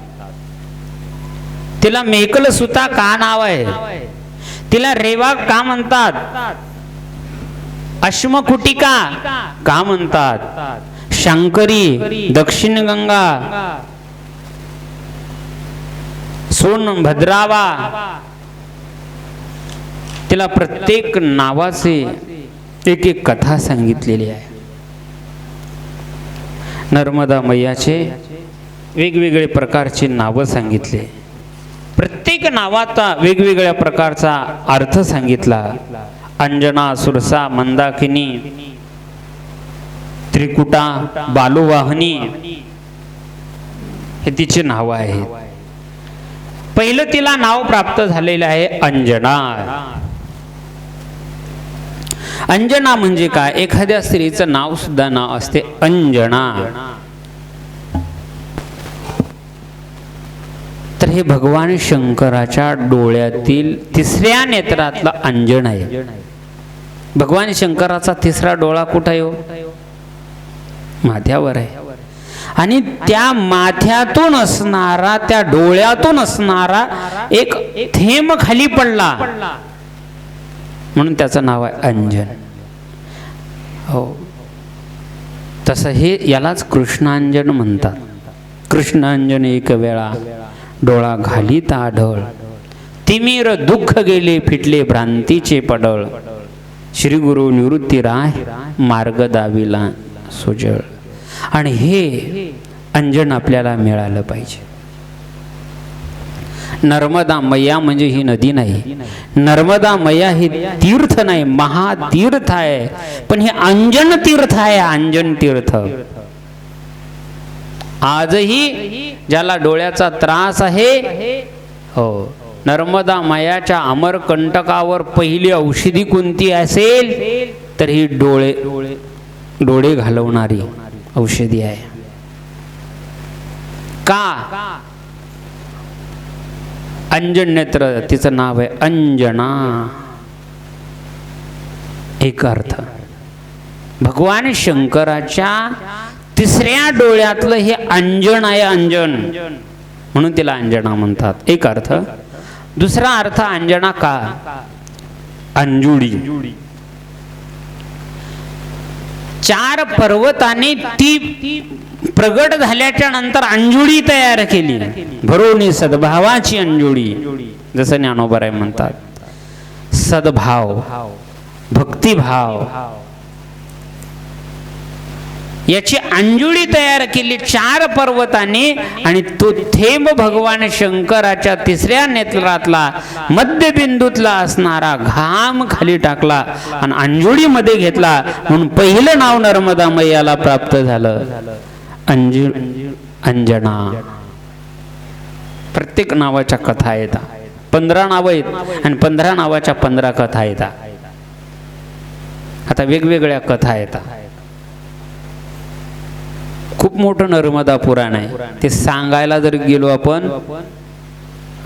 Speaker 1: तिला मेकल सुता का नाव आहे? तिला रेवा का म्हणतात? अश्मकुटिका का म्हणतात? शंकरी, दक्षिण गंगा, सोनभद्रावा, तिला प्रत्येक नावाचे एक कथा सांगितलेली आहे। नर्मदा मैयाचे वेगवेगळे प्रकारचे नाव सांगितले, प्रत्येक नावात वेगवेगळ्या प्रकारचा अर्थ सांगितला। अंजना, सुरसा, मंदाकिनी, त्रिकुटा, बालुवाहनी हे तिचे नाव आहेत। पहिलं तिला नाव प्राप्त झालेलं आहे अंजना। अंजना म्हणजे काय? एखाद्या स्त्रीचं नाव सुद्धा नाव असते अंजना। तर हे भगवान शंकराच्या डोळ्यातील तिसऱ्या नेत्रातलं अंजन आहे। भगवान शंकराचा तिसरा डोळा कुठं आहे? माथ्यावर आहे, आणि त्या माथ्यातून असणारा, त्या डोळ्यातून असणारा एक थेंब खाली पडला म्हणून त्याचं नाव आहे अंजन। हो, तसं हे यालाच कृष्णांजन म्हणतात। कृष्णांजन एक वेळा डोळा घालीत आढळ, तिमिर दुःख गेले फिटले भ्रांतीचे पडळ, श्री गुरु निवृत्ती राय मार्ग दाविला सुजळ। आणि हे अंजन आपल्याला मिळालं पाहिजे। नर्मदा मैया म्हणजे ही नदी नाही, नर्मदा मैया ही तीर्थ नाही, महातीर्थ आहे, पण हे अंजन तीर्थ आहे, अंजन तीर्थ। आजही ज्याला डोळ्याचा त्रास आहे, हो, नर्मदा मैयाच्या अमरकंटकावर पहिली औषधी कोणती असेल तर ही डोळे घालवणारी औषधी आहे। का? अंजन नेत्र तिचं नाव आहे अंजना। एक अर्थ भगवान शंकराच्या तिसऱ्या डोळ्यातलं हे अंजन आहे, अंजन, म्हणून तिला अंजना म्हणतात। एक अर्थ। दुसरा अर्थ अंजना का? अंजुडी। 4 पर्वताने ती प्रगट झाल्याच्या नंतर अंजुडी तयार केली, भरोनी सद्भावाची अंजुडी, जसं ज्ञानोबराय म्हणतात। सद्भाव, भक्तिभाव याची अंजुडी तयार केली 4 पर्वताने, आणि तो थेंब भगवान शंकराच्या तिसऱ्या नेत्रातला मध्यबिंदूतला असणारा घाम खाली टाकला आणि अंजुडी मध्ये घेतला, म्हणून पहिलं नाव नर्मदा मैयाला प्राप्त झालं अंजना. प्रत्येक नावाच्या कथा येतात. 15 नावं आहेत आणि 15 नावाच्या 15 कथा येतात. आता वेगवेगळ्या कथा येतात. खूप मोठं नर्मदा पुराण आहे, ते सांगायला जर गेलो आपण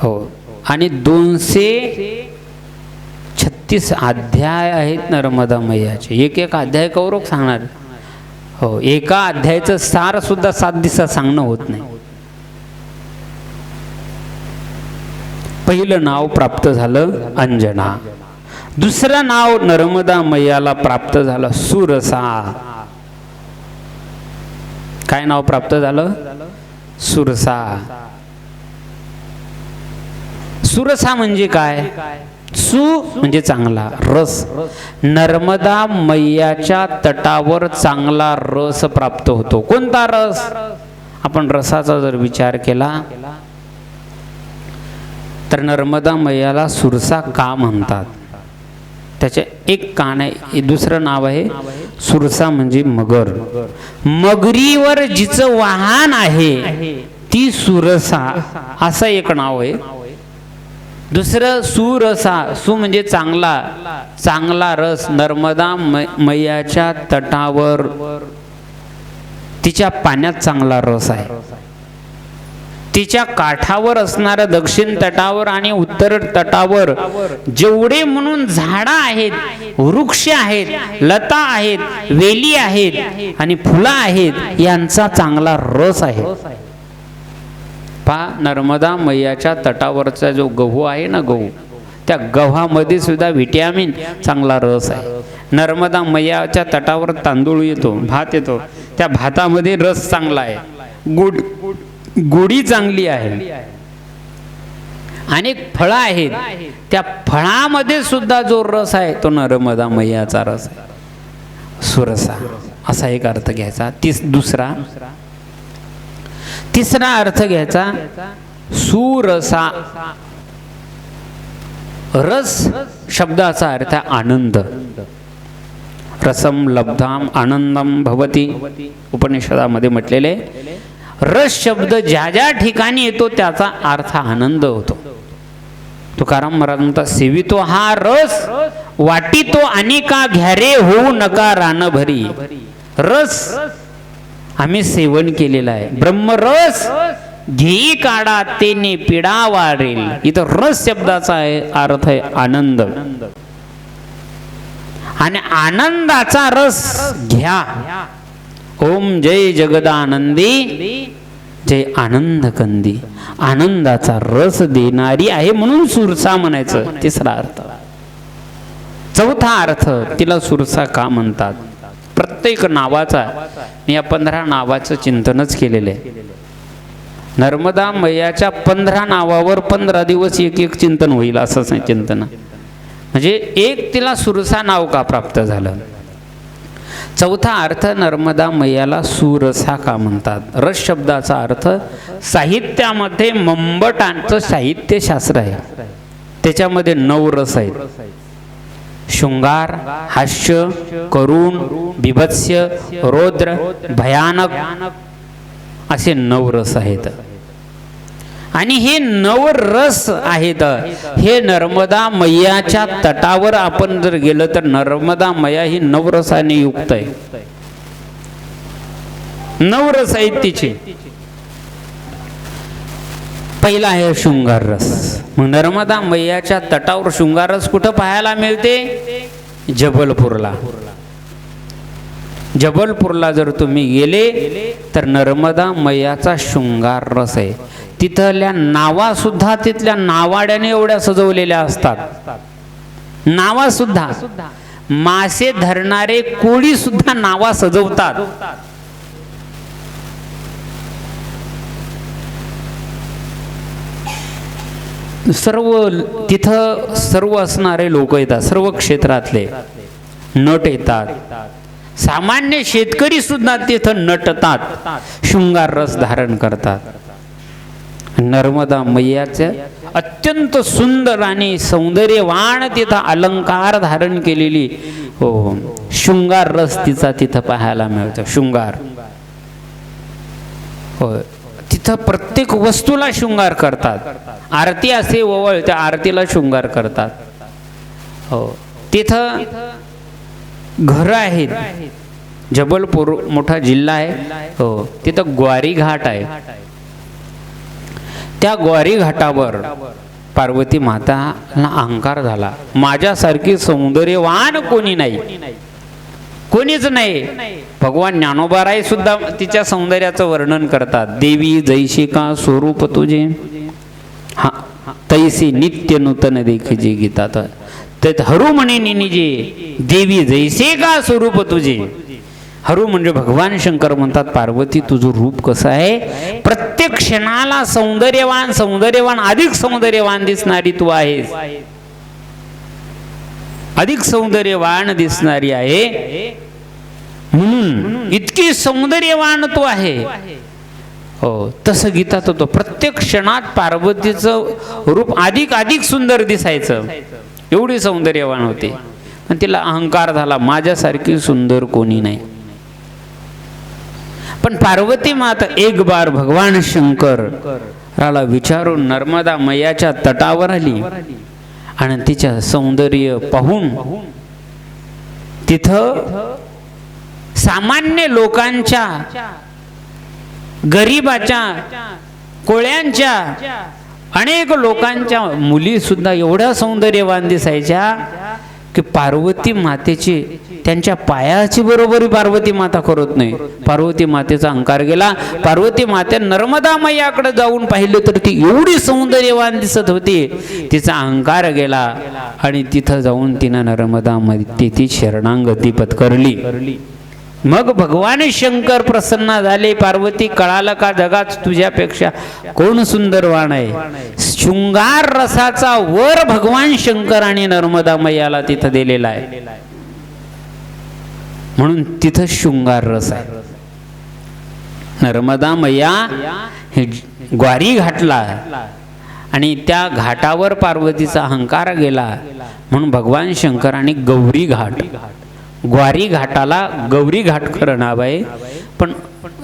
Speaker 1: हो, आणि 236 अध्याय आहेत नर्मदा मैयाचे. एक एक अध्याय कौरव सांगणार हो. एका अध्यायाचं सार सुद्धा 7 दिवसात सांगणं होत नाही. पहिलं नाव प्राप्त झालं अंजना. दुसरं नाव नर्मदा मैयाला प्राप्त झालं सुरसा. काय नाव प्राप्त झालं? सुरसा. सुरसा म्हणजे काय? सु म्हणजे चांगला, रस. नर्मदा मैयाच्या तटावर चांगला रस प्राप्त होतो. कोणता रस? आपण रसाचा जर विचार केला तर नर्मदा मैयाला सुरसा का म्हणतात? त्याचे एक कान आहे, दुसरं नाव आहे सुरसा म्हणजे मगर. मगरीवर जिचं वाहन आहे ती सुरसा, असं एक नाव आहे. दुसरं सुरसा, सु म्हणजे चांगला, चांगला रस. नर्मदा मैयाच्या तटावर तिच्या पाण्यात चांगला रस आहे. तिच्या काठावर असणाऱ्या दक्षिण तटावर आणि उत्तर तटावर जेवढे म्हणून झाडं आहेत, वृक्ष आहेत, लता आहेत, वेली आहेत आणि फुलं आहेत, यांचा चांगला रस आहे. पहा, नर्मदा मैयाच्या तटावरचा जो गहू आहे ना, गहू, त्या गव्हामध्ये सुद्धा व्हिटॅमिन, चांगला रस आहे. नर्मदा मैयाच्या तटावर तांदूळ येतो, भात येतो, त्या भातामध्ये रस चांगला आहे, गोडी चांगली आहे. अनेक फळं आहेत, त्या फळामध्ये सुद्धा जो रस आहे तो नर्मदा मैयाचा रस आहे. सुरसा असा एक अर्थ घ्यायचा. तिसरा अर्थ घ्यायचा सुरसा. रस शब्दाचा अर्थ आनंद. रसम लब्धाम आनंदम भवती, उपनिषदामध्ये म्हटलेले. रस शब्द ज्या ज्या ठिकाणी येतो त्याचा अर्थ आनंद होतो. तुकाराम महाराज म्हणतात, सेवितो हा रस वाटितो अनेका घ्यारे होऊ नका रानभरी. रस आम्ही सेवन केलेला आहे. ब्रह्मरस घेई काढा तेने पिडा वारेल. इथं रस शब्दाचा अर्थ आहे आनंद. आणि आनंदाचा रस घ्या. ओम जय जगदानंदी जय आनंद कंदी. आनंदाचा रस देणारी आहे म्हणून सुरसा म्हणायचं. तिसरा अर्थ. चौथा अर्थ, तिला सुरसा का म्हणतात? प्रत्येक नावाचा मी या 15 नावाचं चिंतनच केलेलं आहे. नर्मदा मैयाच्या 15 नावावर 15 दिवस एक एक चिंतन होईल, असंच नाही चिंतन. म्हणजे एक तिला सुरसा नाव का प्राप्त झालं? चौथा अर्थ, नर्मदा मैयाला सुरसा का म्हणतात? रस शब्दाचा अर्थ साहित्यामध्ये मंबटांचं साहित्यशास्त्र आहे. त्याच्यामध्ये 9 रस आहेत. शृंगार, हास्य, करुण, बिभत्स्य, रौद्र, भयानक असे 9 रस आहेत. आणि हे 9 रस आहेत. हे नर्मदा मैयाच्या तटावर आपण जर गेलं तर नर्मदा मैया ही 9 रसाने युक्त आहे. 9 रस आहेत तिचे. पहिला आहे शृंगार रस. मग नर्मदा मैयाच्या तटावर शृंगार रस कुठं पाहायला मिळते? जबलपूरला. जबलपूरला जर तुम्ही गेले तर नर्मदा मैयाचा शृंगार रस आहे. तिथल्या नावा सुद्धा तिथल्या नावाड्याने एवढ्या सजवलेल्या असतात. नावा सुद्धा, मासे धरणारे कोळी सुद्धा नावा सजवतात. सर्व तिथं सर्व असणारे लोक येतात, सर्व क्षेत्रातले नट येतात. सामान्य शेतकरी सुद्धा तिथं नटतात, शृंगार रस धारण करतात. नर्मदा मैयाचे अत्यंत सुंदर आणि सौंदर्यवान तिथं अलंकार धारण केलेली हो शृंगार रस तिचा तिथं पाहायला मिळतो. शृंगार होय. तिथं प्रत्येक वस्तूला शृंगार करतात. आरती असे ओवळ त्या आरतीला शृंगार करतात. हो, तिथं घरं आहेत. जबलपूर मोठा जिल्हा आहे. हो, तिथं ग्वारी घाट आहे. त्या ग्वारी घाटावर पार्वती माताला अहंकार झाला. माझ्यासारखी सौंदर्यवान कोणी नाही, कोणीच नाही. भगवान ज्ञानोबाराय सुद्धा तिच्या सौंदर्याचं वर्णन करतात. देवी जैशी का स्वरूप तुझे, हा तैसी नित्य नूतन देखीजे गीतात. त्यात हरू म्हणे निजे देवी जैसे का स्वरूप तुझे. हरू म्हणजे भगवान शंकर म्हणतात, पार्वती तुझं रूप कसं आहे, प्रत्येक क्षणाला सौंदर्यवान सौंदर्यवान अधिक सौंदर्यवान दिसणारी तू आहेस, अधिक सौंदर्यवान दिसणारी आहे. म्हणून इतकी सौंदर्यवान तू आहे. हो, तसं गीतात होतं. प्रत्येक क्षणात पार्वतीचं रूप अधिक अधिक सुंदर दिसायचं, एवढी सौंदर्यवान होती. पण तिला अहंकार झाला, माझ्यासारखी सुंदर कोणी नाही. पण पार्वती माता एक बार भगवान शंकराला विचारून नर्मदा मैयाच्या तटावर आली आणि तिच्या सौंदर्य पाहून तिथं सामान्य लोकांच्या, गरीबाच्या, कोळ्यांच्या, अनेक लोकांच्या मुली सुद्धा एवढ्या सौंदर्यवान दिसायच्या की पार्वती मातेची, त्यांच्या पायाची बरोबरी पार्वती माता करत नाही. पार्वती मातेचा अहंकार गेला. पार्वती माते नर्मदा मैयाकडे जाऊन पाहिलं तर ती एवढी सौंदर्यवान दिसत होती, तिचा अहंकार गेला आणि तिथं जाऊन तिनं नर्मदा मातेची शरणागती पत्करली. मग भगवान शंकर प्रसन्न झाले. पार्वती, कळालं का जगात तुझ्यापेक्षा कोण सुंदरवान आहे. शृंगार रसाचा वर भगवान शंकर आणि नर्मदा मैयाला तिथं दिलेला आहे. म्हणून तिथं शृंगार रस आहे. नर्मदा मैया हे ग्वारी घाटला आणि त्या घाटावर पार्वतीचा अहंकार गेला. म्हणून भगवान शंकराने गौरी घाट, ग्वारी घाटाला गौरी घाट खरं नाव आहे, पण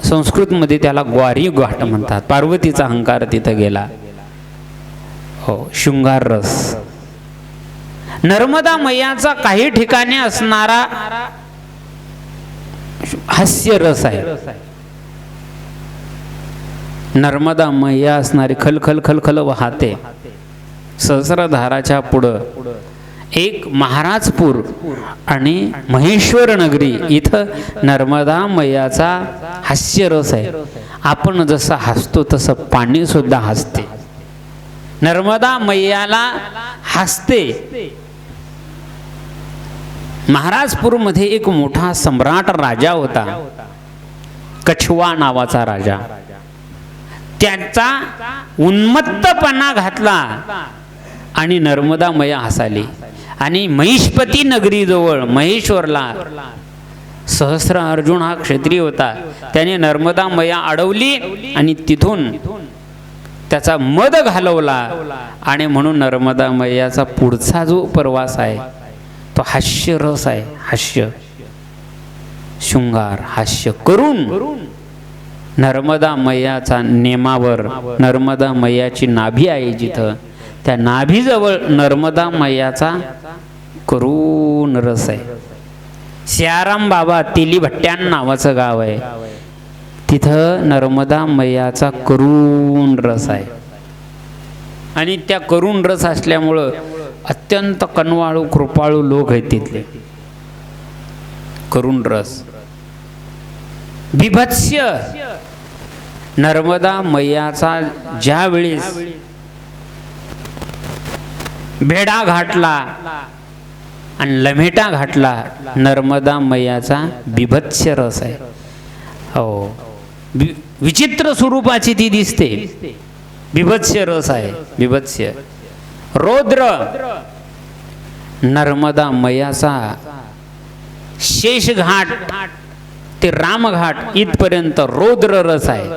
Speaker 1: संस्कृतमध्ये त्याला ग्वारी घाट म्हणतात. पार्वतीचा अहंकार तिथं गेला. हो, शृंगार रस नर्मदा मैयाचा काही ठिकाणी असणारा हास्य रस आहे. नर्मदा मैया असणारी खलखल खलखल वाहते. सहस्रधाराच्या पुढं एक महाराजपूर आणि महेश्वर नगरी इथं नर्मदा मैयाचा हास्य रस आहे. आपण जसं हसतो तसं पाणी सुद्धा हसते. नर्मदा मैयाला हसते. महाराजपूरमध्ये एक मोठा सम्राट राजा होता, कछवा नावाचा राजा. त्याचा उन्मत्तपणा घातला आणि नर्मदा मैया हसाली. आणि महिष्पती नगरीजवळ महेश्वरला सहस्र अर्जुन हा क्षत्रिय होता. त्याने नर्मदा मैया अडवली आणि तिथून त्याचा मद घालवला. आणि म्हणून नर्मदा मैयाचा पुढचा जो प्रवास आहे तो हास्य रस आहे. हास्य, शृंगार, हास्य करून नर्मदा मैयाचा नेमावर नर्मदा मैयाची नाभी आहे जिथं, त्या नाभीजवळ नर्मदा मैयाचा करुण रस आहे. सियाराम बाबा तेली भट्ट्यान नावाचं गाव आहे, तिथं नर्मदा मैयाचा करुण रस आहे. आणि त्या करुण रस असल्यामुळं अत्यंत कनवाळू कृपाळू लोक आहेत तिथले. करुण रस बिभत्स्य नर्मदा मैयाचा ज्या वेळेस भेडा घाटला आणि लमेटा घाटला, नर्मदा मैयाचा बिभत्स्य रस आहे. हो, विचित्र स्वरूपाची ती दिसते. बिभत्स्य रस आहे. बिभत्स्य रौद्र नर्मदा मैयाचा शेष घाट ते रामघाट इथपर्यंत रौद्र रस आहे.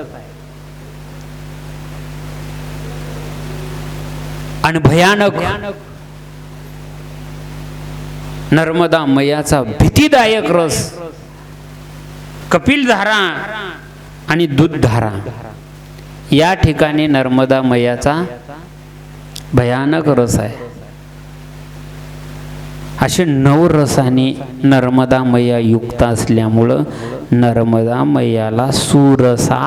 Speaker 1: आणि भयानक नर्मदा मैयाचा भीतीदायक रस कपिलधारा आणि दूधधारा या ठिकाणी नर्मदा मैयाचा भयानक रस आहे. असे 9 रसाने नर्मदा मैया युक्त असल्यामुळं नर्मदा मैयाला सुरसा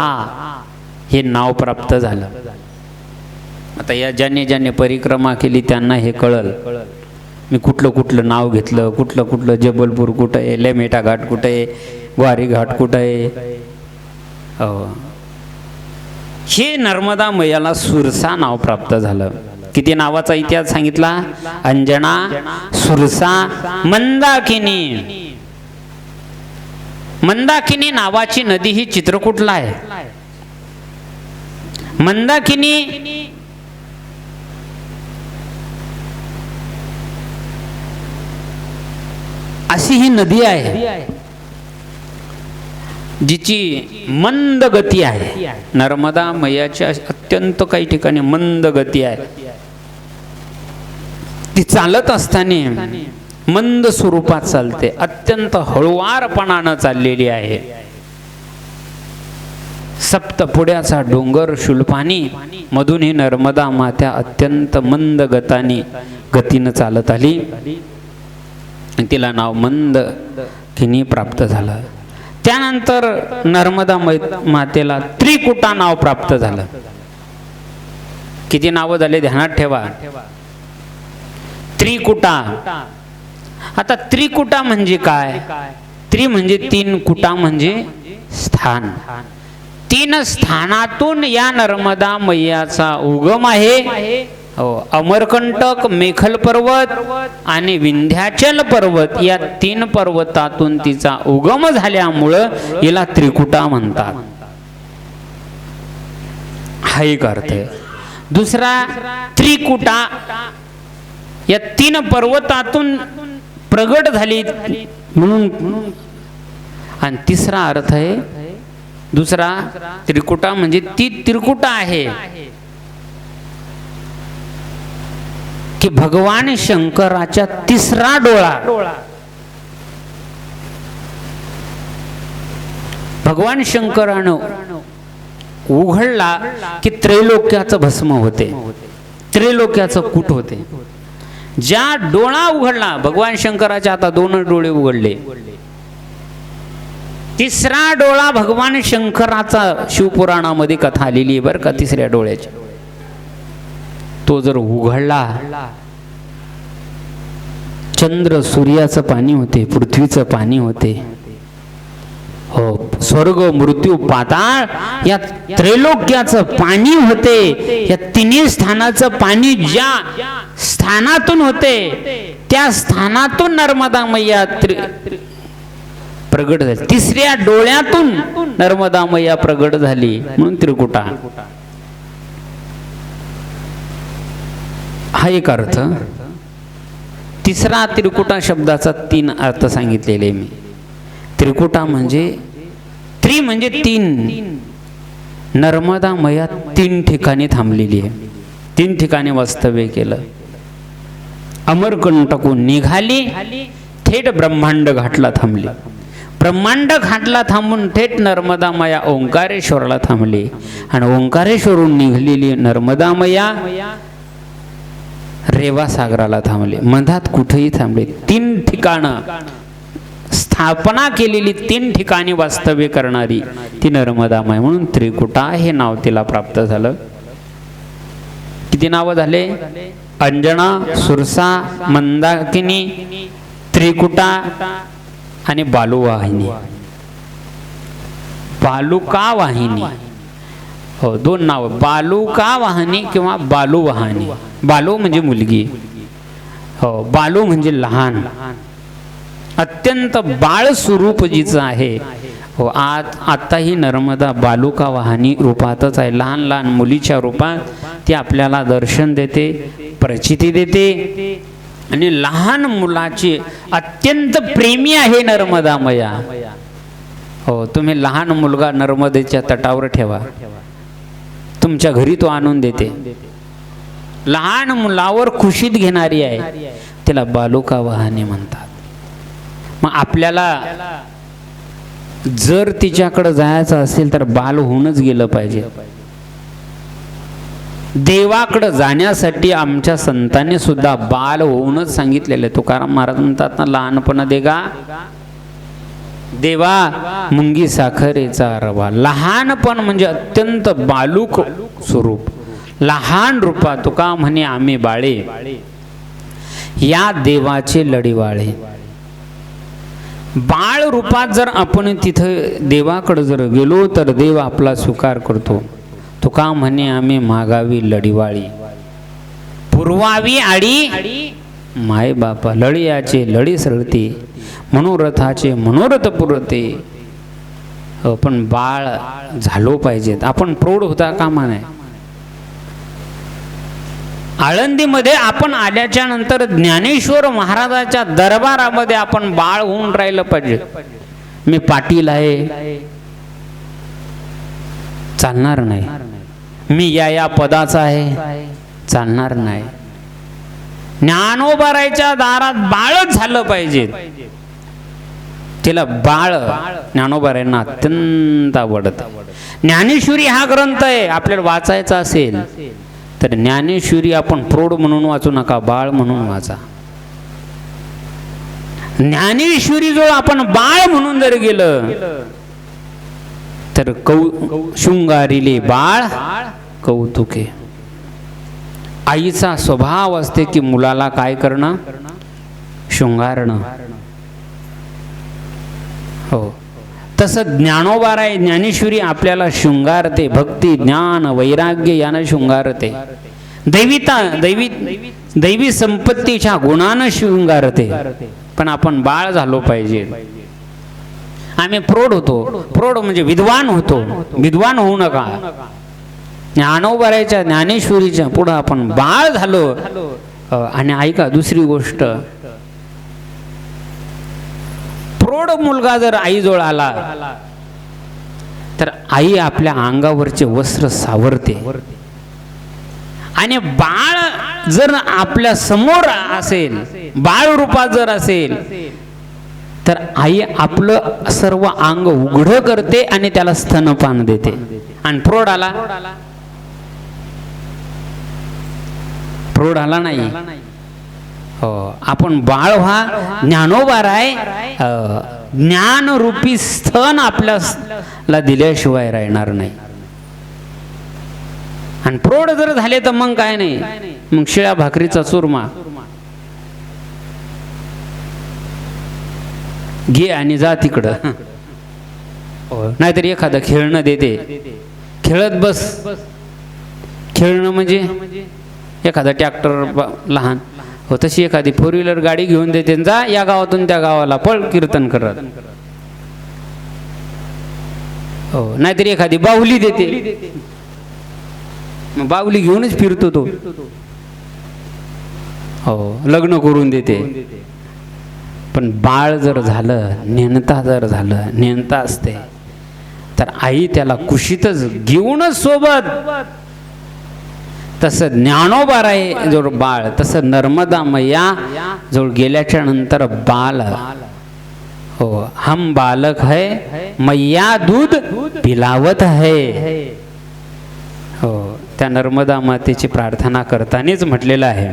Speaker 1: हे नाव प्राप्त झालं. आता या ज्याने परिक्रमा केली त्यांना हे कळल मी कुठलं नाव घेतलं, कुठलं जबलपूर कुठं आहे, लेमेटा घाट कुठं आहे, ग्वारी घाट कुठं आहे. हे नर्मदा मैयाला सुरसा नाव प्राप्त झालं. किती नावाचा इतिहास सांगितला? अंजना, सुरसा, मंदाकिनी. मंदाकिनी नावाची नदी ही चित्रकूटला आहे. मंदाकिनी अशी ही नदी आहे जिची मंद गती आहे. नर्मदा मैयाच्या अत्यंत काही ठिकाणी मंद गती आहे. ती चालत असताना मंद स्वरूपात चालते, अत्यंत हळुवारपणानं चाललेली आहे. सप्तपुड्याचा डोंगर शुल्पानी मधून ही नर्मदा मात्या अत्यंत मंद गतीनं चालत आली. तिला नाव मंदाकिनी प्राप्त झालं. त्यानंतर नर्मदा मातेला त्रिकुटा नाव प्राप्त झालं. किती नावं झाले ध्यानात ठेवा. त्रिकुटा. आता त्रिकुटा म्हणजे काय? त्रि म्हणजे 3, कुटा म्हणजे स्थान. 3 स्थानातून या नर्मदा मैयाचा उगम आहे. अमरकंटक, मेखल पर्वत आणि विंध्याचल पर्वत या 3 पर्वतातून तिचा उगम झाल्यामुळं हिला त्रिकुटा म्हणतात. हा एक अर्थ आहे. दुसरा, त्रिकुटा या 3 पर्वतातून प्रगट झाली म्हणून. आणि तिसरा अर्थ आहे दुसरा, त्रिकुटा म्हणजे ती त्रिकुटा आहे की भगवान शंकराच्या 3रा डोळा. भगवान शंकरानं उघडला की त्रैलोक्याचं भस्म होते, त्रैलोक्याचं कूट होते. ज्या डोळा उघडला भगवान शंकराच्या, आता 2 डोळे उघडले, 3रा डोळा भगवान शंकराचा शिवपुराणामध्ये कथा आलेली आहे बरं का 3ऱ्या डोळ्याची. तो जर उघडला, चंद्र सूर्याचं पाणी होते, पृथ्वीचं पाणी होते. हो, स्वर्ग मृत्यू पाताळ या त्रैलोक्याचं पाणी होते. या 3 स्थानाचं पाणी ज्या स्थानातून होते त्या स्थानातून नर्मदा मैया प्रगट झाली. 3ऱ्या डोळ्यातून नर्मदा मैया प्रगट झाली म्हणून त्रिकुटा. हा एक अर्थ. 3रा त्रिकुटा शब्दाचा 3 अर्थ सांगितलेले मी. त्रिकुटा म्हणजे त्रि म्हणजे 3. नर्मदा मैया 3 ठिकाणी थांबलेली आहे, 3 ठिकाणी वास्तव्य केलं. अमरकंटकून निघाली, थेट ब्रह्मांड घाटला थांबली. ब्रह्मांड घाटला थांबून थेट नर्मदा मैया ओंकारेश्वरला थांबली. आणि ओंकारेश्वरून निघलेली नर्मदा मैया रेवा सागराला थांबले. मधात कुठेही थांबले. 3 ठिकाणं स्थापना केलेली, 3 ठिकाणी वास्तव्य करणारी ती नर्मदा माय म्हणून त्रिकुटा हे नाव तिला प्राप्त झालं. किती नावं झाले? अंजना, सुरसा, मंदाकिनी, त्रिकुटा आणि बालुवाहिनी. बालुका वाहिनी. हो, 2 नाव, बालुका वाहिनी किंवा बालुवाहिनी. बालू म्हणजे मुलगी, हो, बालू म्हणजे लहान, अत्यंत बाळ स्वरूप जिचं आहे. हो, आता ही नर्मदा बालुका वाहिनी रूपातच आहे. लहान लहान मुलीच्या रूपात ती आपल्याला दर्शन देते, प्रचिती देते. आणि लहान मुलाची अत्यंत प्रेमी आहे नर्मदा मैया. हो, तुम्ही लहान मुलगा नर्मदेच्या तटावर ठेवा, तुमच्या घरी तो आणून देते. लहान मुलावर खुशीत घेणारी आहे, तिला बालुका वाहिनी म्हणतात. मग आपल्याला जर तिच्याकडे जायचं असेल तर बाल होऊनच गेलं पाहिजे. देवाकडं जाण्यासाठी आमच्या संतांनी सुद्धा बाल होऊनच सांगितलेलं आहे. तुकाराम महाराज म्हणतात ना, लहानपणा देगा देवा मुंगी साखरेचा रवा. लहानपण म्हणजे अत्यंत बालूक स्वरूप, लहान रूपा. तुका म्हणे आम्ही बाळे, या देवाचे लढीवाळे. बाळ रूपात जर आपण तिथं देवाकडे जर गेलो तर देव आपला स्वीकार करतो. तुका म्हणे आम्ही मागावी लढीवाळी, पुरवावी आडी माय बापा. लढियाचे लढी सरळते, मनोरथाचे मनोरथ पुरते. पण बाळ झालो पाहिजेत. आपण प्रौढ होता कामा नाही. आळंदीमध्ये आपण आल्याच्या नंतर ज्ञानेश्वर महाराजाच्या दरबारामध्ये आपण बाळ होऊन राहिलं पाहिजे. मी पाटील आहे चालणार नाही, मी या पदाचा आहे चालणार नाही. ज्ञानोबारायच्या दारात बाळच झालं पाहिजे. तिला बाळ ज्ञानोबारायांना अत्यंत आवडत. ज्ञानेश्वरी हा ग्रंथ आहे, आपल्याला वाचायचा असेल तर ज्ञानेश्वरी आपण प्रौढ म्हणून वाचू नका, बाळ म्हणून वाचा. ज्ञानेश्वरी जो आपण बाळ म्हणून जर गेलं तर शृंगारिले बाळ कौतुके. आईचा स्वभाव असते की मुलाला काय करणं, शृंगारणं. हो, तसं ज्ञानोबाराय ज्ञानेश्वरी आपल्याला शृंगारते. भक्ती ज्ञान वैराग्य यानं शृंगारते. दैवी संपत्तीच्या गुणानं शृंगारते. पण आपण बाळ झालो पाहिजे. आम्ही प्रौढ होतो, प्रौढ म्हणजे विद्वान होतो. विद्वान होऊ नका. ज्ञानोबारायच्या ज्ञानेश्वरीच्या पुढं आपण बाळ झालो. आणि ऐका दुसरी गोष्ट, प्रौढ मुलगा जर आईजवळ आला तर आई आपल्या अंगावरचे वस्त्र सावरते. आणि बाळ जर आपल्या समोर असेल, बाळ रूपात जर असेल तर आई आपलं सर्व अंग उघड करते आणि त्याला स्तनपान देते. आणि प्रौढ आला नाही. हो, आपण बाळ व्हा. ज्ञानोबाराय ज्ञानरूपी स्तन आपल्याला दिल्याशिवाय राहणार नाही. आणि प्रौढ जर झाले तर मग काय नाही, मग शिळ्या भाकरीचा चुरमा घे आणि जा तिकडं. नाहीतर एखादं खेळणं देते, खेळत बस. खेळणं म्हणजे एखादा ट्रॅक्टर लहान, हो तशी एखादी 4 व्हीलर गाडी घेऊन देते, जा या गावातून त्या गावाला पळ कीर्तन करत. हो, नाहीतरी एखादी बाहुली देते, मग बाहुली घेऊनच फिरतो तो. हो, लग्न करून देते. पण बाळ जर झालं, नेणता जर झालं, नेणता असते तर आई त्याला कुशीतच घेऊनच सोबत. तसं ज्ञानोबाराय जवळ बाळ, तसं नर्मदा मैया जवळ गेल्याच्या नंतर बाल. हो, हम बालक है मैया दूध पिलावत है. हो, त्या नर्मदा मातेची प्रार्थना करतानाच म्हटलेलं आहे,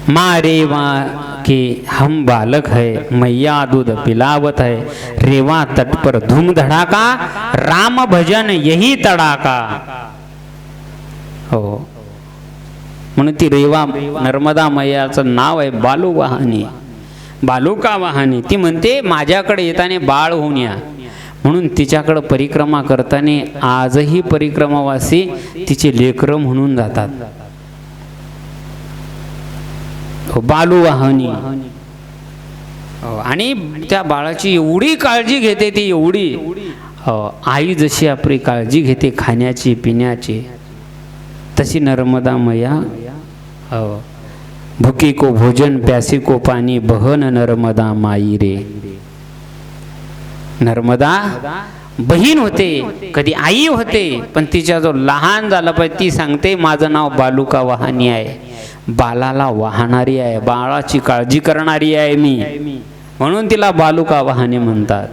Speaker 1: मारेवा कि हम बालक है मैया दूध पिलावत है. रेवा तट पर धूम धड़ाका, राम भजन यही तड़ाका. हो, म्हणून ती रेवा नर्मदा मैयाचं नाव आहे बालू वाहनी, बालुका वाहनी. ती म्हणते माझ्याकडे येताना बाळ होऊन या. म्हणून तिच्याकडे परिक्रमा करताना आजही परिक्रमावासी तिचे लेकरं म्हणून जातात. बालू वाहनी. आणि त्या बाळाची एवढी काळजी घेते ती, एवढी. आई जशी आपली काळजी घेते खाण्याची पिण्याची, तशी नर्मदा मैया. भुकी को भोजन प्यासी को पाणी, बहन नर्मदा माई रे. नर्मदा बहीण होते, कधी आई होते, पण तिच्या जो लहान झाला पाहिजे ती सांगते माझं नाव बालुका वाहनी आहे. बालाला वाहणारी आहे, बाळाची काळजी करणारी आहे मी, म्हणून तिला बालुका वाहनी म्हणतात.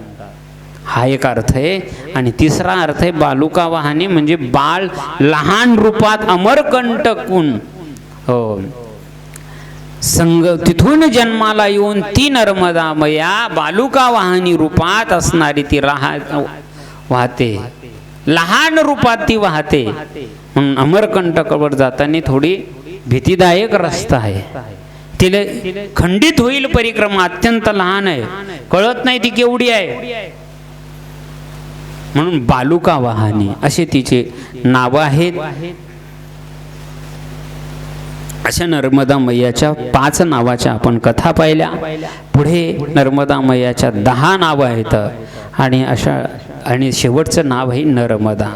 Speaker 1: हा एक अर्थ आहे. आणि तिसरा अर्थ आहे बालुका वाहने म्हणजे बाळ लहान रूपात अमरकंटकून हो तिथून जन्माला येऊन ती नर्मदा मैया बालुका वाहनी रूपात असणारी ती वाहते, लहान रूपात ती वाहते. म्हणून अमरकंटकावर जाताना थोडी भीतीदायक रस्ता आहे. तिला खंडित होईल परिक्रमा, अत्यंत लहान आहे, कळत नाही ती केवढी आहे. म्हणून बालुका वाहनी असे तिचे नाव आहेत. अशा नर्मदा मैयाच्या 5 नावाच्या आपण कथा पाहिल्या. पुढे नर्मदा मैयाच्या 10 नावं आहेत आणि शेवटचं नाव आहे नर्मदा.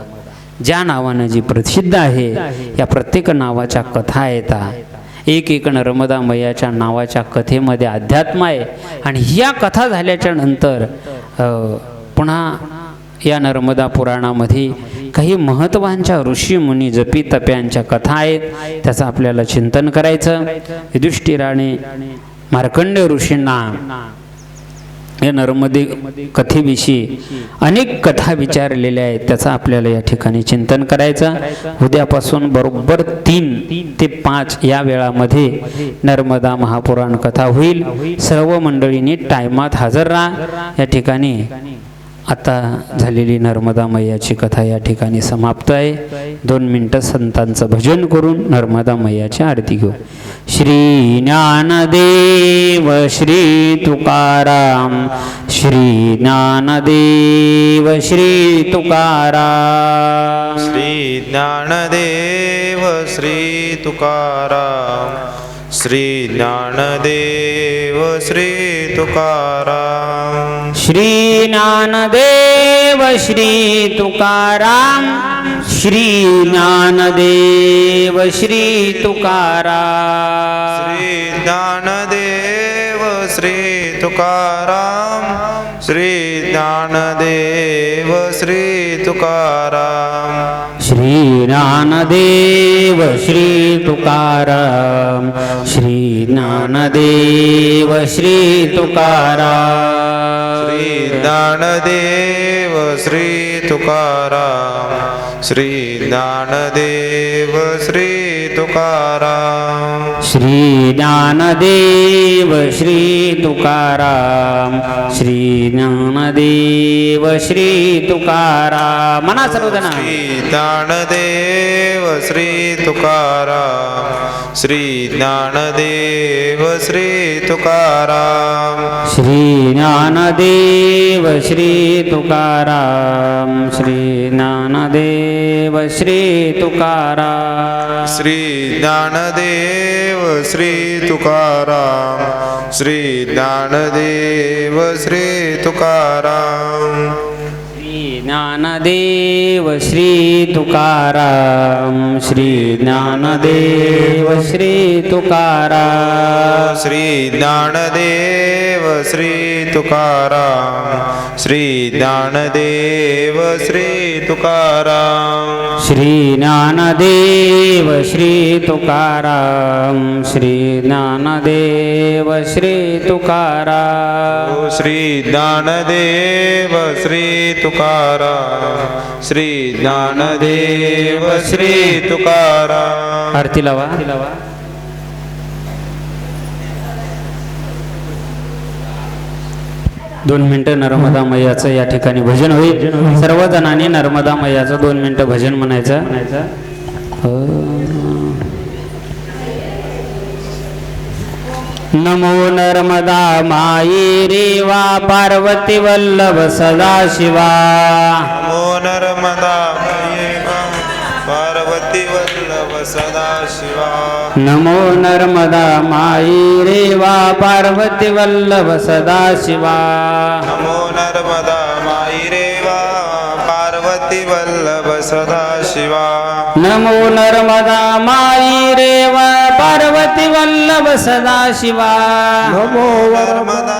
Speaker 1: ज्या नावानं जी प्रसिद्ध आहे या प्रत्येक नावाच्या कथा येतात. एक नर्मदा मैयाच्या नावाच्या कथेमध्ये अध्यात्म आहे. आणि ह्या कथा झाल्याच्या नंतर पुन्हा या नर्मदा पुराणामध्ये काही महत्त्वांच्या ऋषीमुनी जपी तप्यांच्या कथा आहेत. त्याचं आपल्याला चिंतन करायचं. युधिष्ठिराने मार्कंडेय ऋषींना या नर्मदे कथेविषयी अनेक कथा विचारलेल्या आहेत. त्याचं आपल्याला या ठिकाणी चिंतन करायचं. उद्यापासून बरोबर 3 ते 5 या वेळामध्ये नर्मदा महापुराण कथा होईल. सर्व मंडळींनी टायमात हजर राहा. या ठिकाणी आता झालेली नर्मदा मैयाची कथा या ठिकाणी समाप्त आहे. 2 मिनिटं संतांचं भजन करून नर्मदा मैयाची आरती घेऊ. श्री ज्ञानदेव श्री तुकाराम, श्री ज्ञानदेव श्री तुकाराम,
Speaker 2: श्री ज्ञानदेव श्री तुकाराम, श्री ज्ञानदेव श्री तुकाराम,
Speaker 1: श्री ज्ञानदेव श्री तुकाराम, श्री ज्ञानदेव श्री तुकाराम,
Speaker 2: श्री ज्ञानदेव श्री तुकाराम, श्री ज्ञानदेव श्री तुकाराम,
Speaker 1: श्री ज्ञानदेव श्री तुकाराम, श्री ज्ञानदेव श्री तुकाराम,
Speaker 2: श्री ज्ञानदेव श्री तुकाराम, श्री ज्ञानदेव श्री तुकाराम,
Speaker 1: श्री ज्ञानदेव श्री तुकाराम, श्री ज्ञानदेव श्री तुकाराम. म्हणा सर्वजण.
Speaker 2: श्री ज्ञानदेव श्री तुकाराम, श्री ज्ञानदेव श्री तुकाराम,
Speaker 1: श्री ज्ञानदेव श्री तुकाराम, श्री ज्ञानदेव श्री तुकाराम,
Speaker 2: श्री ज्ञानदेव श्री तुकाराम, श्री ज्ञानदेव श्री तुकाराम,
Speaker 1: श्री ज्ञानदेव श्री तुकाराम, श्री ज्ञानदेव श्री तुकाराम,
Speaker 2: श्री ज्ञानदेव श्री तुकाराम, श्री ज्ञानदेव श्री तुकाराम,
Speaker 1: श्री ज्ञानदेव श्री तुकाराम, श्री ज्ञानदेव श्री तुकाराम,
Speaker 2: श्री ज्ञानदेव श्री तुकाराम, श्री ज्ञानदेव श्री तुकाराम.
Speaker 1: आरती लावा. 2 मिनिटं नर्मदा मैयाचं या ठिकाणी भजन होईल. सर्वजणांनी नर्मदा मैयाचं 2 मिनिटं भजन म्हणायचं. नमो नर्मदा माई रेवा पार्वती वल्लभ सदाशिवा,
Speaker 2: नमो नर्मदा पार्वती वल्लभ सदाशिवा,
Speaker 1: नमो नर्मदा माई रेवा पार्वती वल्लभ सदाशिवा,
Speaker 2: नमो नर्मदा माई रेवा पार्वती वल्लभ सदाशिवा,
Speaker 1: नमो नर्मदा माई रेवा पार्वती वल्लभ सदाशिवा,
Speaker 2: नमो नर्मदा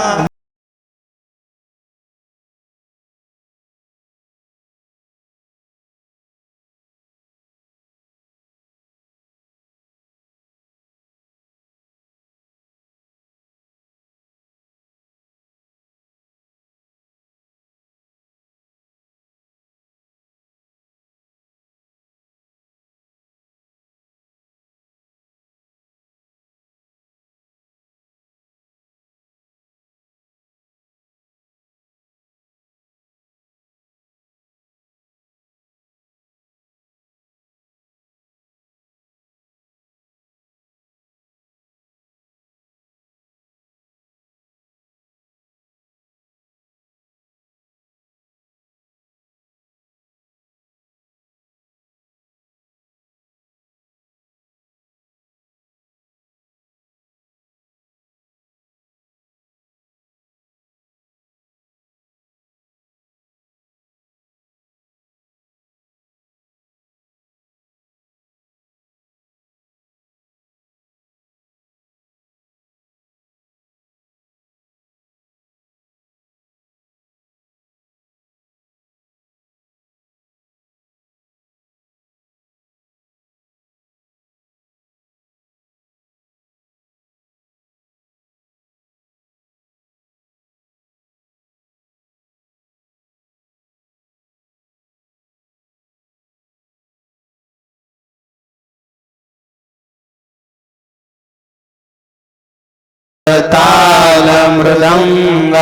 Speaker 1: मृदंग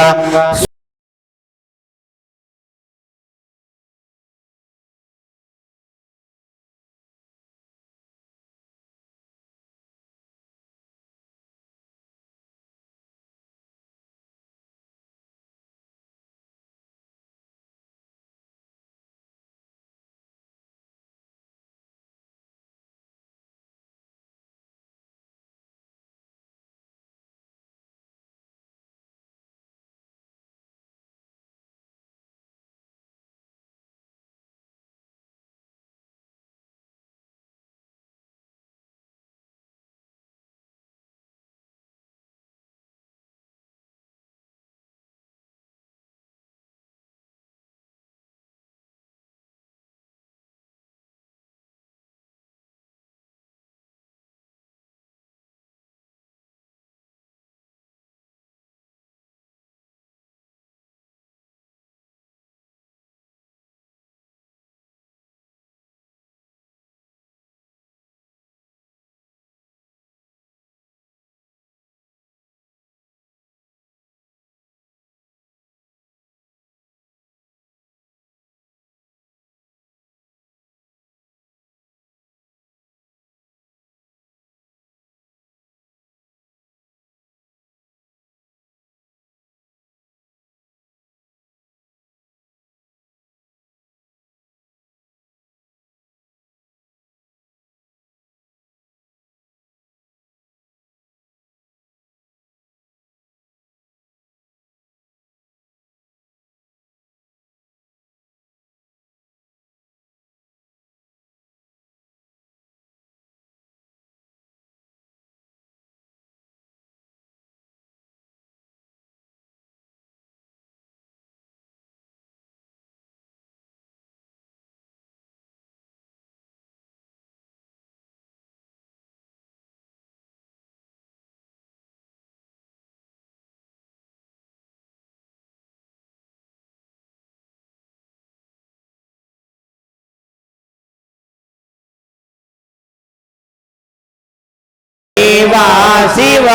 Speaker 1: शिव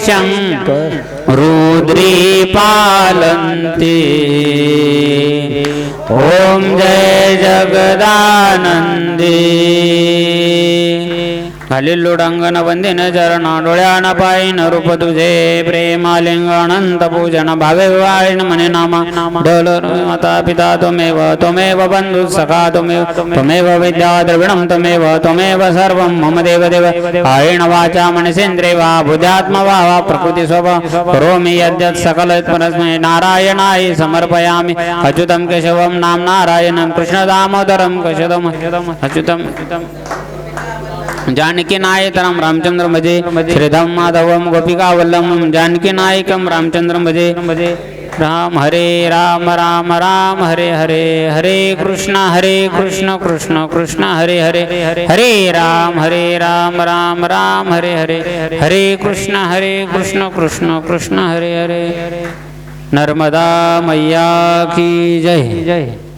Speaker 1: शंकर रुद्री पालन्ते ओम जय जगदानंदे खालील लोडांगण वंदिन चरण डोळ्यान पायन रूप तुझे प्रेमालिंग अनंत पूजन भावे वायन मने नामा डोल माता पिता त्वमेव बंधु सखा त्वमेव विद्या द्रविणं त्वमेव सर्वं मम देव आयेन वाचा मनसेन्द्रिय वा बुद्ध्यात्मा वा प्रकृति स्वभाव करोमि यद्यत् सकल परस्मै नारायणाय समर्पयामि अच्युतं केशवं नाम नारायणं कृष्ण दामोदरं केशवम् अच्युतम् जानकी नायकं रामचंद्र भजे श्रीधम माधवम गोपिका वल्लभम जानकी नायकं रामचंद्र भजे राम हरे राम राम राम हरे हरे हरे कृष्ण कृष्ण कृष्ण हरे हरे हरे राम राम राम हरे हरे हरे कृष्ण कृष्ण कृष्ण हरे हरे नर्मदा मैया की जय जय।